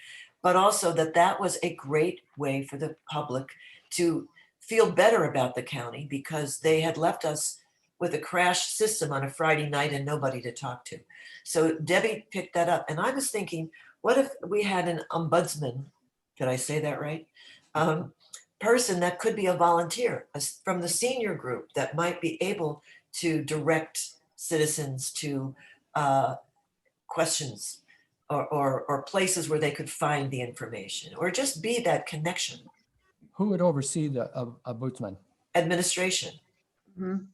but also that was a great way for the public to feel better about the county because they had left us with a crashed system on a Friday night and nobody to talk to. So Debbie picked that up. And I was thinking, what if we had an ombudsman, did I say that right? Person that could be a volunteer from the senior group that might be able to direct citizens to questions or places where they could find the information or just be that connection. Who would oversee the ombudsman? Administration, mhm,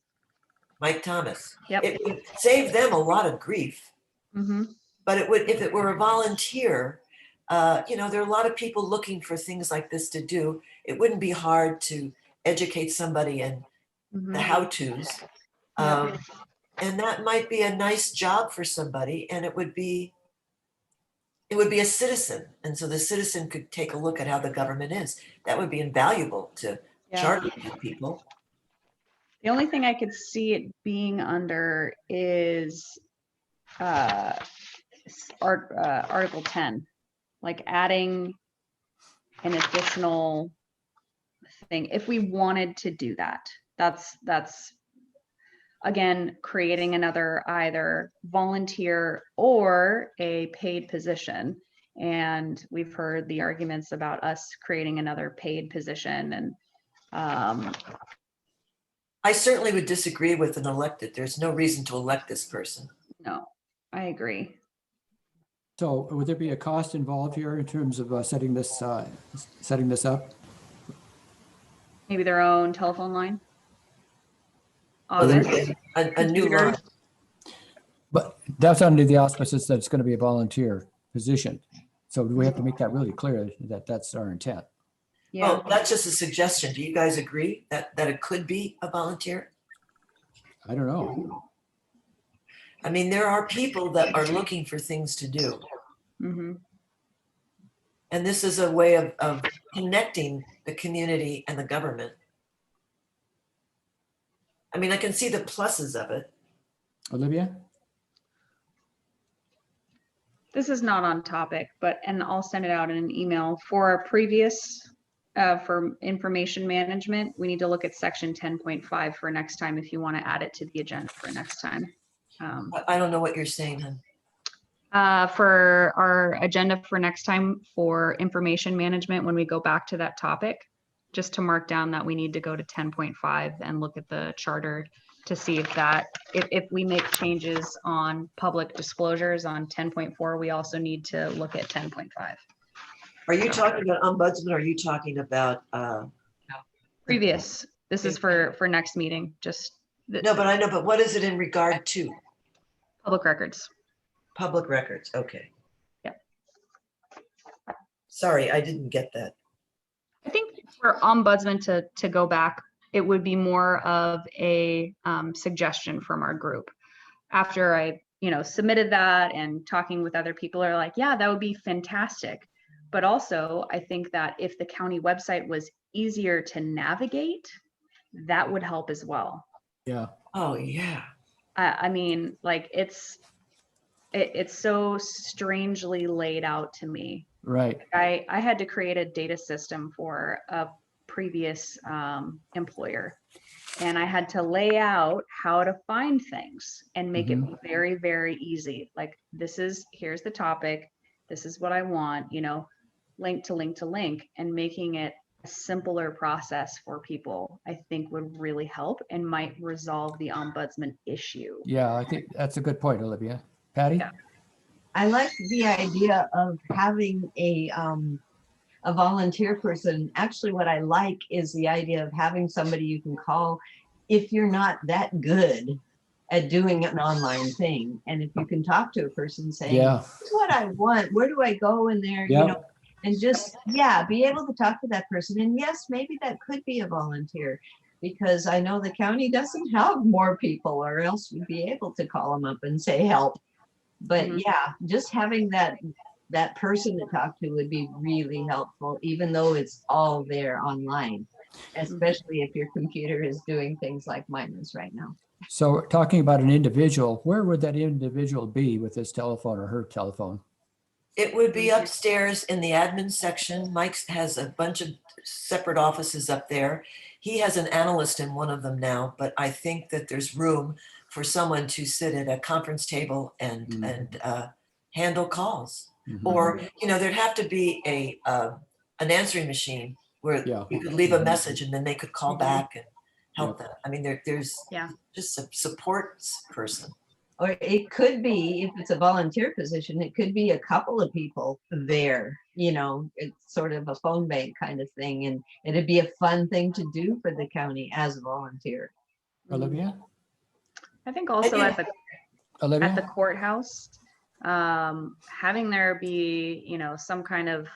Mike Thomas. yep. It would save them a lot of grief, Mhm. but it would, if it were a volunteer, you know, there are a lot of people looking for things like this to do. It wouldn't be hard to educate somebody in the Mhm. how-tos. And that might be a nice job for somebody, and it would be a citizen. And so the citizen could take a look at how the government is. That would be invaluable to Yeah. charter people. The only thing I could see it being under is Article 10, like adding an additional thing if we wanted to do that. That's again creating another either volunteer or a paid position. And we've heard the arguments about us creating another paid position and I certainly would disagree with an elected. There's no reason to elect this person. no, I agree. So would there be a cost involved here in terms of setting this up? Maybe their own telephone line. Well, there'd Office. be a new Computers. line. But that's under the auspices that it's going to be a volunteer position. So we have to make that really clear that that's our intent. Yeah. Well, that's just a suggestion. Do you guys agree that it could be a volunteer? I don't know. I mean, there are people that are looking for things to do. Mm-hmm. And this is a way of connecting the community and the government. I mean, I can see the pluses of it. Olivia? This is not on topic, and I'll send it out in an email for a previous, for information management. We need to look at section 10.5 for next time if you want to add it to the agenda for next time. I don't know what you're saying, hon. For our agenda for next time for information management, when we go back to that topic, just to mark down that we need to go to 10.5 and look at the charter to see if we make changes on public disclosures on 10.4, we also need to look at 10.5. Are you talking about ombudsman? Or are you talking about Previous, this is for next meeting, just No, but I know, but what is it in regard to? Public records. Public records, okay. Yeah. Sorry, I didn't get that. I think for ombudsman to go back, it would be more of a suggestion from our group. After I, submitted that and talking with other people are like, yeah, that would be fantastic. But also, I think that if the county website was easier to navigate, that would help as well. Yeah. Oh, yeah. I mean, like it's so strangely laid out to me. Right. I had to create a data system for a previous employer, and I had to lay out how to find things and make it very, very easy. Like here's the topic. This is what I want, link to link to link, and making it a simpler process for people, I think would really help and might resolve the ombudsman issue. Yeah, I think that's a good point, Olivia. Patty? Yeah. I like the idea of having a volunteer person. Actually, what I like is the idea of having somebody you can call if you're not that good at doing an online thing. And if you can talk to a person saying, Yeah. "This is what I want, where do I go in there?" Yep. And just, be able to talk to that person. And yes, maybe that could be a volunteer, because I know the county doesn't have more people, or else we'd be able to call them up and say help. But just having that person to talk to would be really helpful, even though it's all there online, especially if your computer is doing things like mine is right now. So talking about an individual, where would that individual be with his telephone or her telephone? It would be upstairs in the admin section. Mike has a bunch of separate offices up there. He has an analyst in one of them now, but I think that there's room for someone to sit at a conference table and handle calls. Or, there'd have to be an answering machine where you could leave a message and then they could call back and help them. I mean, there's just a support person. Or it could be, if it's a volunteer position, it could be a couple of people there, it's sort of a phone bank kind of thing. And it'd be a fun thing to do for the county as a volunteer. Olivia? I think also at Olivia? the courthouse, having there be, some kind of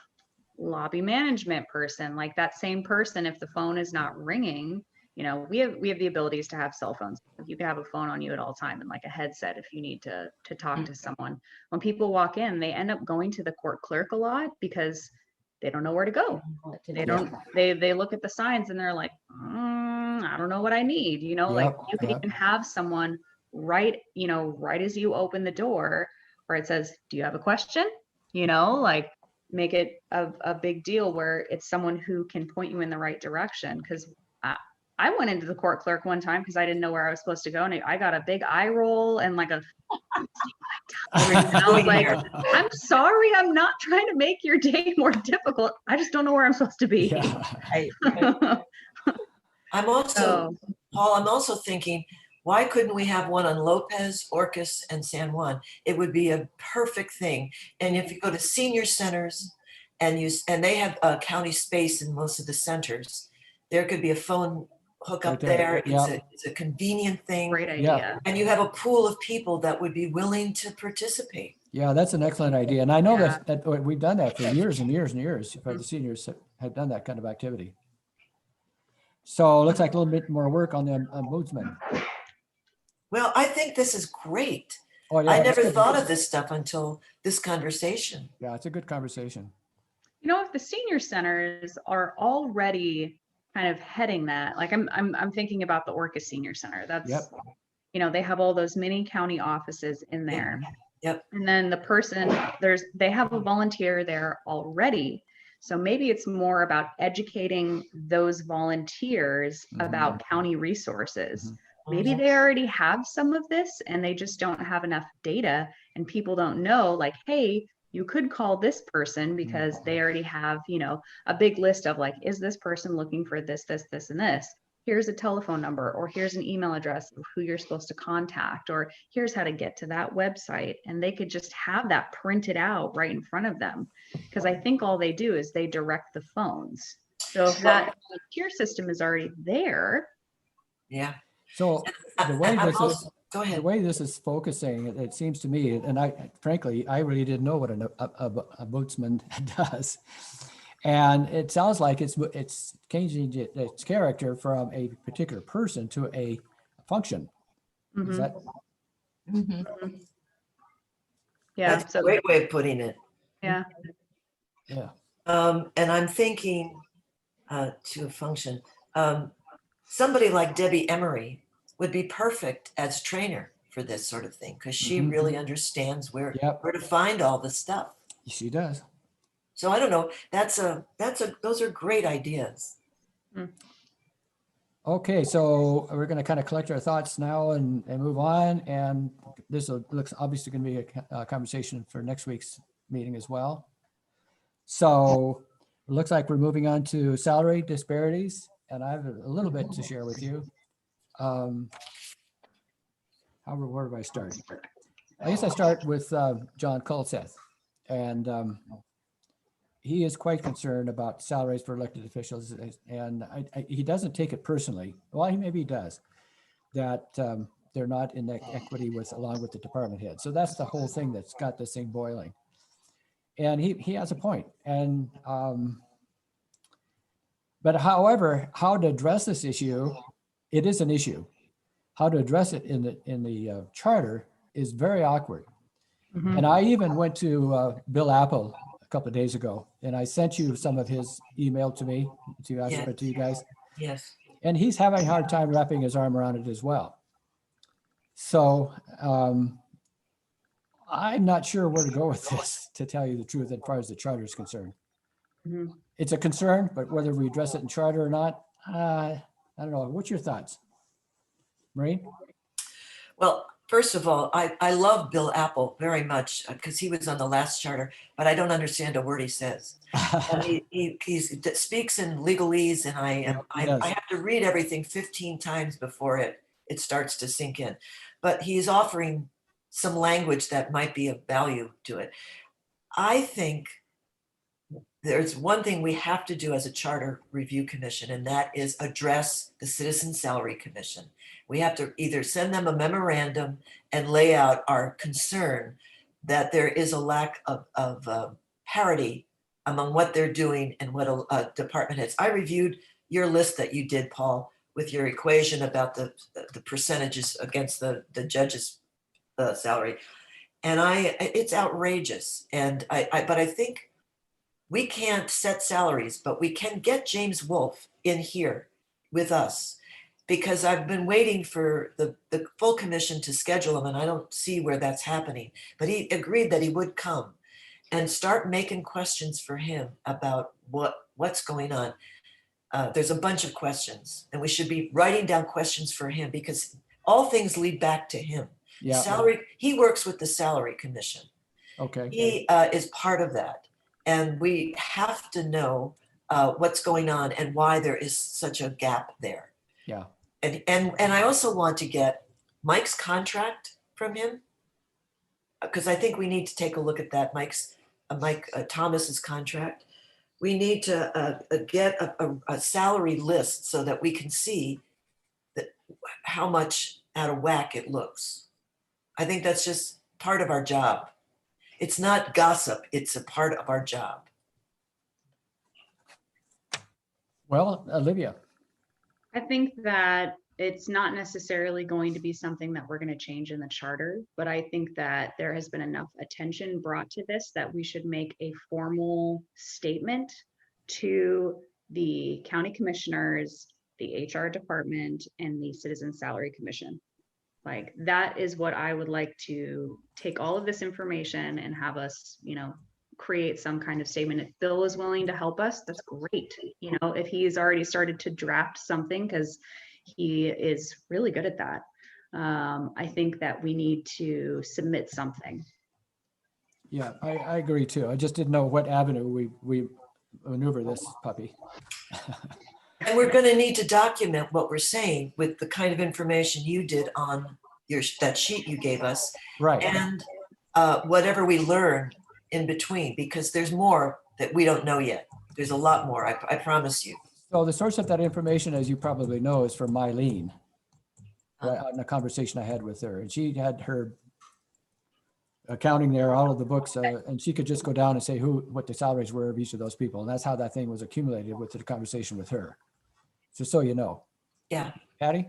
lobby management person, like that same person, if the phone is not ringing, we have the abilities to have cell phones. You can have a phone on you at all time and like a headset if you need to talk to someone. When people walk in, they end up going to the court clerk a lot because they don't know where to go. They look at the signs and they're like, I don't know what I need. Like you could even have someone right as you open the door where it says, do you have a question? Like make it a big deal where it's someone who can point you in the right direction. Because I went into the court clerk one time because I didn't know where I was supposed to go. And I got a big eye roll and like and I was like, I'm sorry, I'm not trying to make your day more difficult. I just don't know where I'm supposed to be. Yeah. Paul, I'm also thinking, why couldn't we have one on Lopez, Orcas, and San Juan? It would be a perfect thing. And if you go to senior centers and they have a county space in most of the centers, there could be a phone hook up there. It's a convenient thing. Great idea. And you have a pool of people that would be willing to participate. Yeah, that's an excellent idea. And I know that we've done that for years and years and years. The seniors have done that kind of activity. So it looks like a little bit more work on the ombudsman. Well, I think this is great. Oh, yeah, I never thought of this stuff until this conversation. Yeah, it's a good conversation. If the senior centers are already kind of heading that, like I'm thinking about the Orcas Senior Center. That's, they have all those mini county offices in there. Yep. And then the person, they have a volunteer there already. So maybe it's more about educating those volunteers about county resources. Maybe they already have some of this and they just don't have enough data and people don't know, like, hey, you could call this person because they already have, a big list of like, is this person looking for this, and this? Here's a telephone number, or here's an email address of who you're supposed to contact, or here's how to get to that website. And they could just have that printed out right in front of them. Because I think all they do is they direct the phones. So if that tier system is already there. Yeah. So the way I'm this also- is, Go the ahead. way this is focusing, it seems to me, and I frankly, I really didn't know what a boatsman does. And it sounds like it's changing its character from a particular person to a function. Is Mhm. that, Mhm. Yeah, That's a so, great way of putting it. yeah, yeah, And I'm thinking to a function. Somebody like Debbie Emery would be perfect as trainer for this sort of thing because she Mhm. really understands where Yep. to find all the stuff. she does. So I don't know. Those are great ideas. Okay, so we're going to kind of collect our thoughts now and move on. And this looks obviously going to be a conversation for next week's meeting as well. So it looks like we're moving on to salary disparities, and I have a little bit to share with you. Where do I start? I guess I start with John Culseth, and he is quite concerned about salaries for elected officials, and he doesn't take it personally. Well, maybe he does, that they're not in equity along with the department head. So that's the whole thing that's got this thing boiling. And he has a point. And but however, how to address this issue, it is an issue. How to address it in the charter is very awkward. Mhm. And I even went to Bill Apple a couple of days ago, and I sent you some of his email to me to ask for it to you guys. Yes. And he's having a hard time wrapping his arm around it as well. So I'm not sure where to go with this, to tell you the truth, as far as the charter is concerned. Mhm. It's a concern, but whether we address it in charter or not, I don't know. What's your thoughts, Maureen? Well, first of all, I love Bill Apple very much because he was on the last charter, but I don't understand a word he says. And he speaks in legalese, and he does. I have to read everything 15 times before it starts to sink in. But he's offering some language that might be of value to it. I think there's one thing we have to do as a charter review commission, and that is address the Citizen Salary Commission. We have to either send them a memorandum and lay out our concern that there is a lack of parity among what they're doing and what a department heads. I reviewed your list that you did, Paul, with your equation about the percentages against the judge's salary, and it's outrageous. But I think we can't set salaries, but we can get James Wolfe in here with us, because I've been waiting for the full commission to schedule him, and I don't see where that's happening. But he agreed that he would come and start making questions for him about what's going on. There's a bunch of questions, and we should be writing down questions for him because all things lead back to him. Yeah. He works with the Salary Commission. Okay. He is part of that. And we have to know what's going on and why there is such a gap there. Yeah. And I also want to get Mike's contract from him, because I think we need to take a look at that. Mike Thomas's contract. We need to get a salary list so that we can see how much out of whack it looks. I think that's just part of our job. It's not gossip, it's a part of our job. Well, Olivia. I think that it's not necessarily going to be something that we're going to change in the charter, but I think that there has been enough attention brought to this that we should make a formal statement to the county commissioners, the HR department, and the Citizen Salary Commission. Like, that is what I would like to take all of this information and have us, create some kind of statement. If Bill is willing to help us, that's great. If he's already started to draft something, because he is really good at that. I think that we need to submit something. Yeah, I agree too. I just didn't know what avenue we maneuver this puppy. And we're going to need to document what we're saying with the kind of information you did on that sheet you gave us, Right. and whatever we learn in between, because there's more that we don't know yet. There's a lot more, I promise you. So the source of that information, as you probably know, is from Mylene. in a conversation I had with her, and she had her accounting there, all of the books, and she could just go down and say what the salaries were of each of those people. And that's how that thing was accumulated with the conversation with her. Just so you know. Yeah. Patty?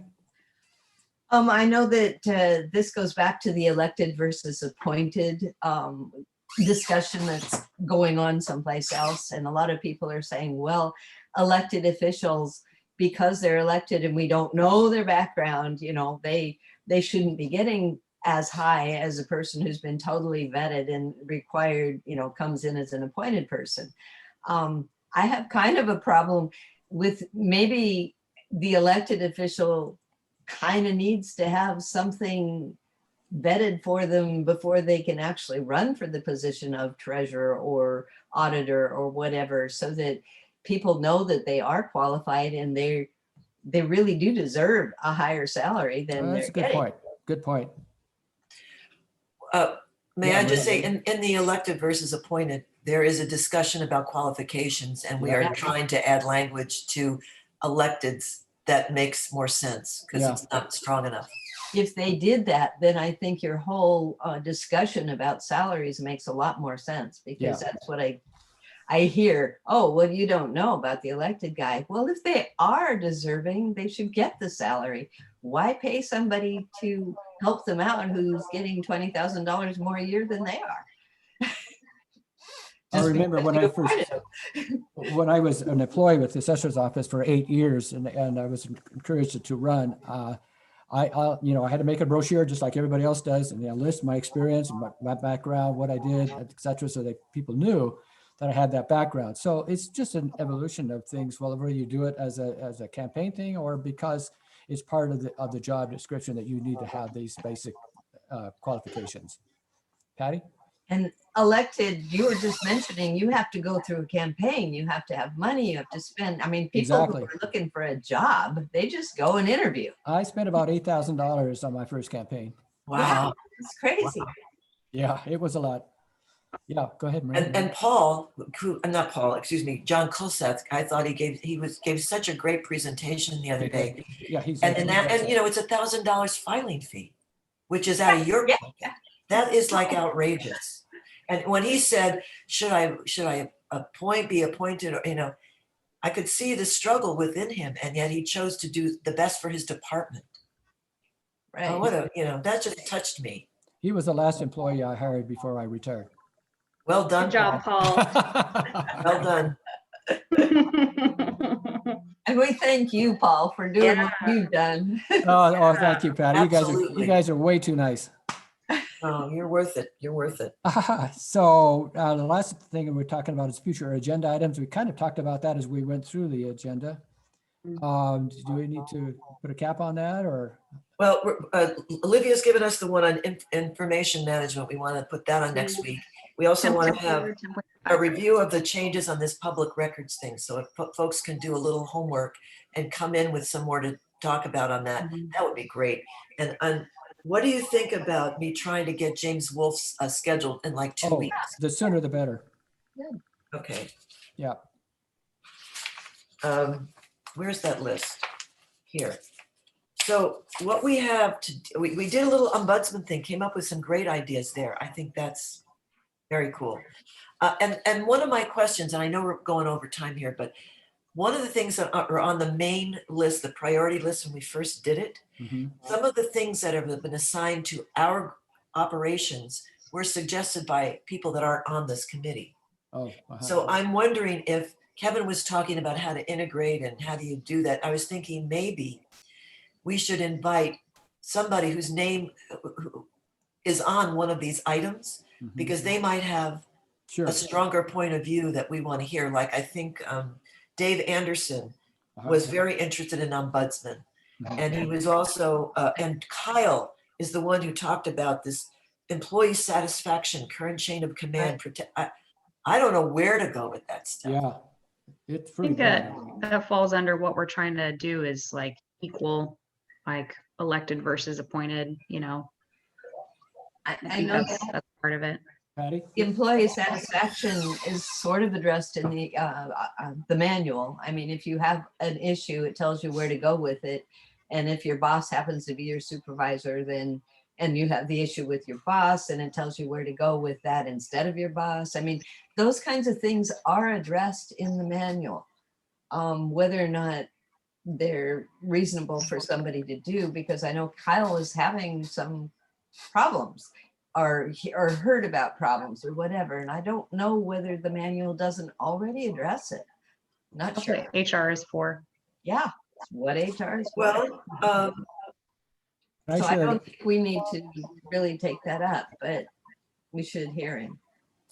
I know that this goes back to the elected versus appointed discussion that's going on someplace else. And a lot of people are saying, well, elected officials, because they're elected and we don't know their background, they shouldn't be getting as high as a person who's been totally vetted and required, comes in as an appointed person. I have kind of a problem with maybe the elected official kind of needs to have something vetted for them before they can actually run for the position of treasurer or auditor or whatever, so that people know that they are qualified and they really do deserve a higher salary than That's a they're good getting. point. Good point. May Yeah, I just say, Maria. in the elected versus appointed, there is a discussion about qualifications, and we Yeah. are trying to add language to electeds that makes more sense because Yeah. it's not strong enough. If they did that, then I think your whole discussion about salaries makes a lot more sense, because that's what I hear. Oh, well, you don't know about the elected guy. Well, if they are deserving, they should get the salary. Why pay somebody to help them out who's getting $20,000 more a year than they are? I Just remember because when you I first, appointed them. when I was an employee with the assessor's office for 8 years, and I was encouraged to run, I had to make a brochure just like everybody else does, and list my experience and my background, what I did, et cetera, so that people knew that I had that background. So it's just an evolution of things, whether you do it as a campaign thing or because it's part of the job description that you need to have these basic qualifications. Patty? And elected, you were just mentioning, you have to go through a campaign, you have to have money, you have to spend. I mean, people Exactly. who are looking for a job, they just go and interview. I spent about $8,000 on my first campaign. Wow. It's crazy. Yeah, it was a lot. Yeah, go ahead, Maria. And Paul, not Paul, excuse me, John Kulseth, I thought he gave such a great presentation the other day. Yeah, he's And it's $1,000 filing fee, which is out of your pocket. That is like outrageous. And when he said, should I be appointed, or, I could see the struggle within him, and yet he chose to do the best for his department. Right. Oh, that just touched me. He was the last employee I hired before I retired. Well done, Good job, Paul. Paul. Well done. And we thank you, Paul, for doing what you've done. Oh, thank you, Patty. You Absolutely. guys are way too nice. Oh, you're worth it. You're worth it. So the last thing we're talking about is future agenda items. We kind of talked about that as we went through the agenda. Do we need to put a cap on that, or? Well, Olivia's given us the one on information management. We want to put that on next week. We also want to have a review of the changes on this public records thing. So if folks can do a little homework and come in with some more to talk about on that, that would be great. And what do you think about me trying to get James Wolf's scheduled in like 2 weeks? The sooner the better. Okay. Yeah. Where's that list? Here. So what we have we did a little ombudsman thing, came up with some great ideas there. I think that's very cool. And one of my questions, and I know we're going over time here, but one of the things that are on the main list, the priority list when we first did it, some of the things that have been assigned to our operations were suggested by people that aren't on this committee. Oh, So I'm wondering if Kevin was talking about how to integrate and how do you do that. I was thinking maybe we should invite somebody whose name is on one of these items, because they might have a stronger point of view that we want to hear. Like I think Dave Anderson was very interested in ombudsman. And he was also, and Kyle is the one who talked about this employee satisfaction, current chain of command. I don't know where to go with that stuff. Yeah, it's I pretty think bad. that falls under what we're trying to do is like equal, like elected versus appointed, I I think know that's part of it. Patty? employee satisfaction is sort of addressed in the manual. I mean, if you have an issue, it tells you where to go with it. And if your boss happens to be your supervisor, then, and you have the issue with your boss and it tells you where to go with that instead of your boss. I mean, those kinds of things are addressed in the manual. Whether or not they're reasonable for somebody to do, because I know Kyle is having some problems or heard about problems or whatever. And I don't know whether the manual doesn't already address it. Not That's sure. what HR is for. Yeah, it's what HR is. for. Well, So I share- don't think we need to really take that up, but we should hear him.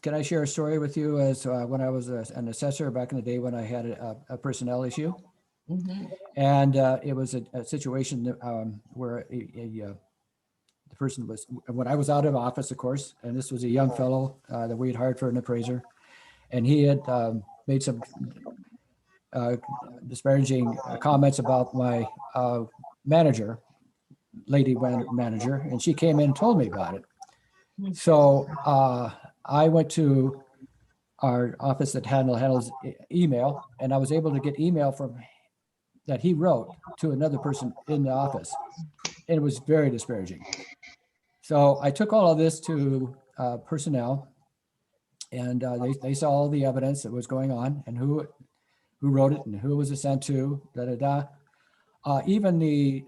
Can I share a story with you as when I was an assessor back in the day when I had a personnel issue? Mhm. And it was a situation that, where the person was, when I was out of office, of course, and this was a young fellow that we had hired for an appraiser. And he had made some disparaging comments about my manager, lady manager, and she came in and told me about it. So I went to our office that handles email, and I was able to get email from that he wrote to another person in the office. And it was very disparaging. So I took all of this to personnel, and they saw all the evidence that was going on and who wrote it and who it was sent to, Even the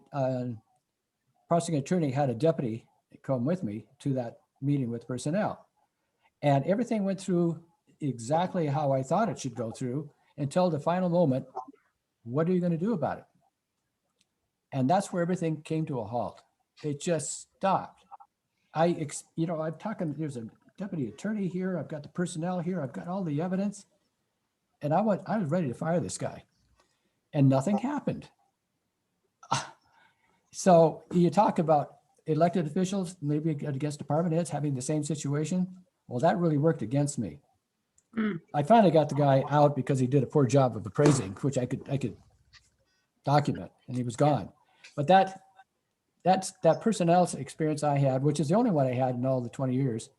prosecuting attorney had a deputy come with me to that meeting with personnel. And everything went through exactly how I thought it should go through until the final moment. What are you going to do about it? And that's where everything came to a halt. It just stopped. I'm talking, there's a deputy attorney here. I've got the personnel here. I've got all the evidence. And I was ready to fire this guy. And nothing happened. So you talk about elected officials, maybe against department heads having the same situation. Well, that really worked against me. I finally got the guy out because he did a poor job of appraising, which I could document, and he was gone. But that personnel experience I had, which is the only one I had in all the 20 years,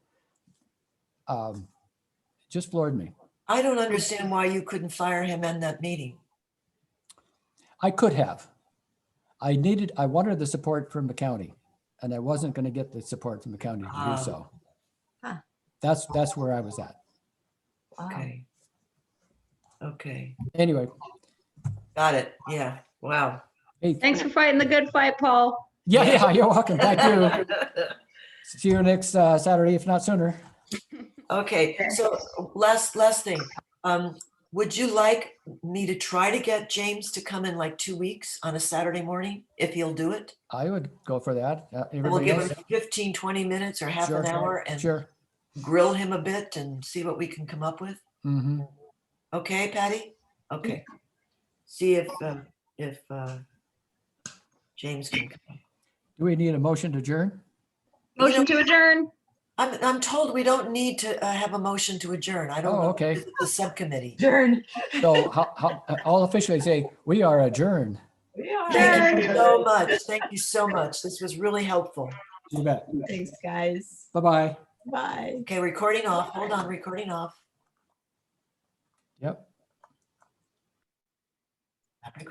just floored me. I don't understand why you couldn't fire him in that meeting. I could have. I wanted the support from the county, and I wasn't going to get the support from the county to do so. Huh. That's where I was at. Wow. Okay. Okay. Anyway, Got it. Yeah. Wow. hey, Thanks for fighting the good fight, Paul. yeah, you're welcome. Thank you. See you next Saturday, if not sooner. Okay, so last thing. Would you like me to try to get James to come in like 2 weeks on a Saturday morning, if he'll do it? I would go for that. And we'll Everybody give else? him 15, 20 minutes or half Sure, an hour and Sure. grill him a bit and see what we can come up with. Mhm. Okay, Patty? Okay. See if James can come. Do we need a motion to adjourn? Motion to adjourn. I'm told we don't need to have a motion to adjourn. I don't Oh, know. okay. This is the subcommittee. Adjourn. So I'll officially say we are adjourned. We are. Thank you so much. Thank you so much. This was really helpful. You bet. Thanks, guys. Bye-bye. Bye. Okay, recording off. Hold on, recording off. Yep. Recording.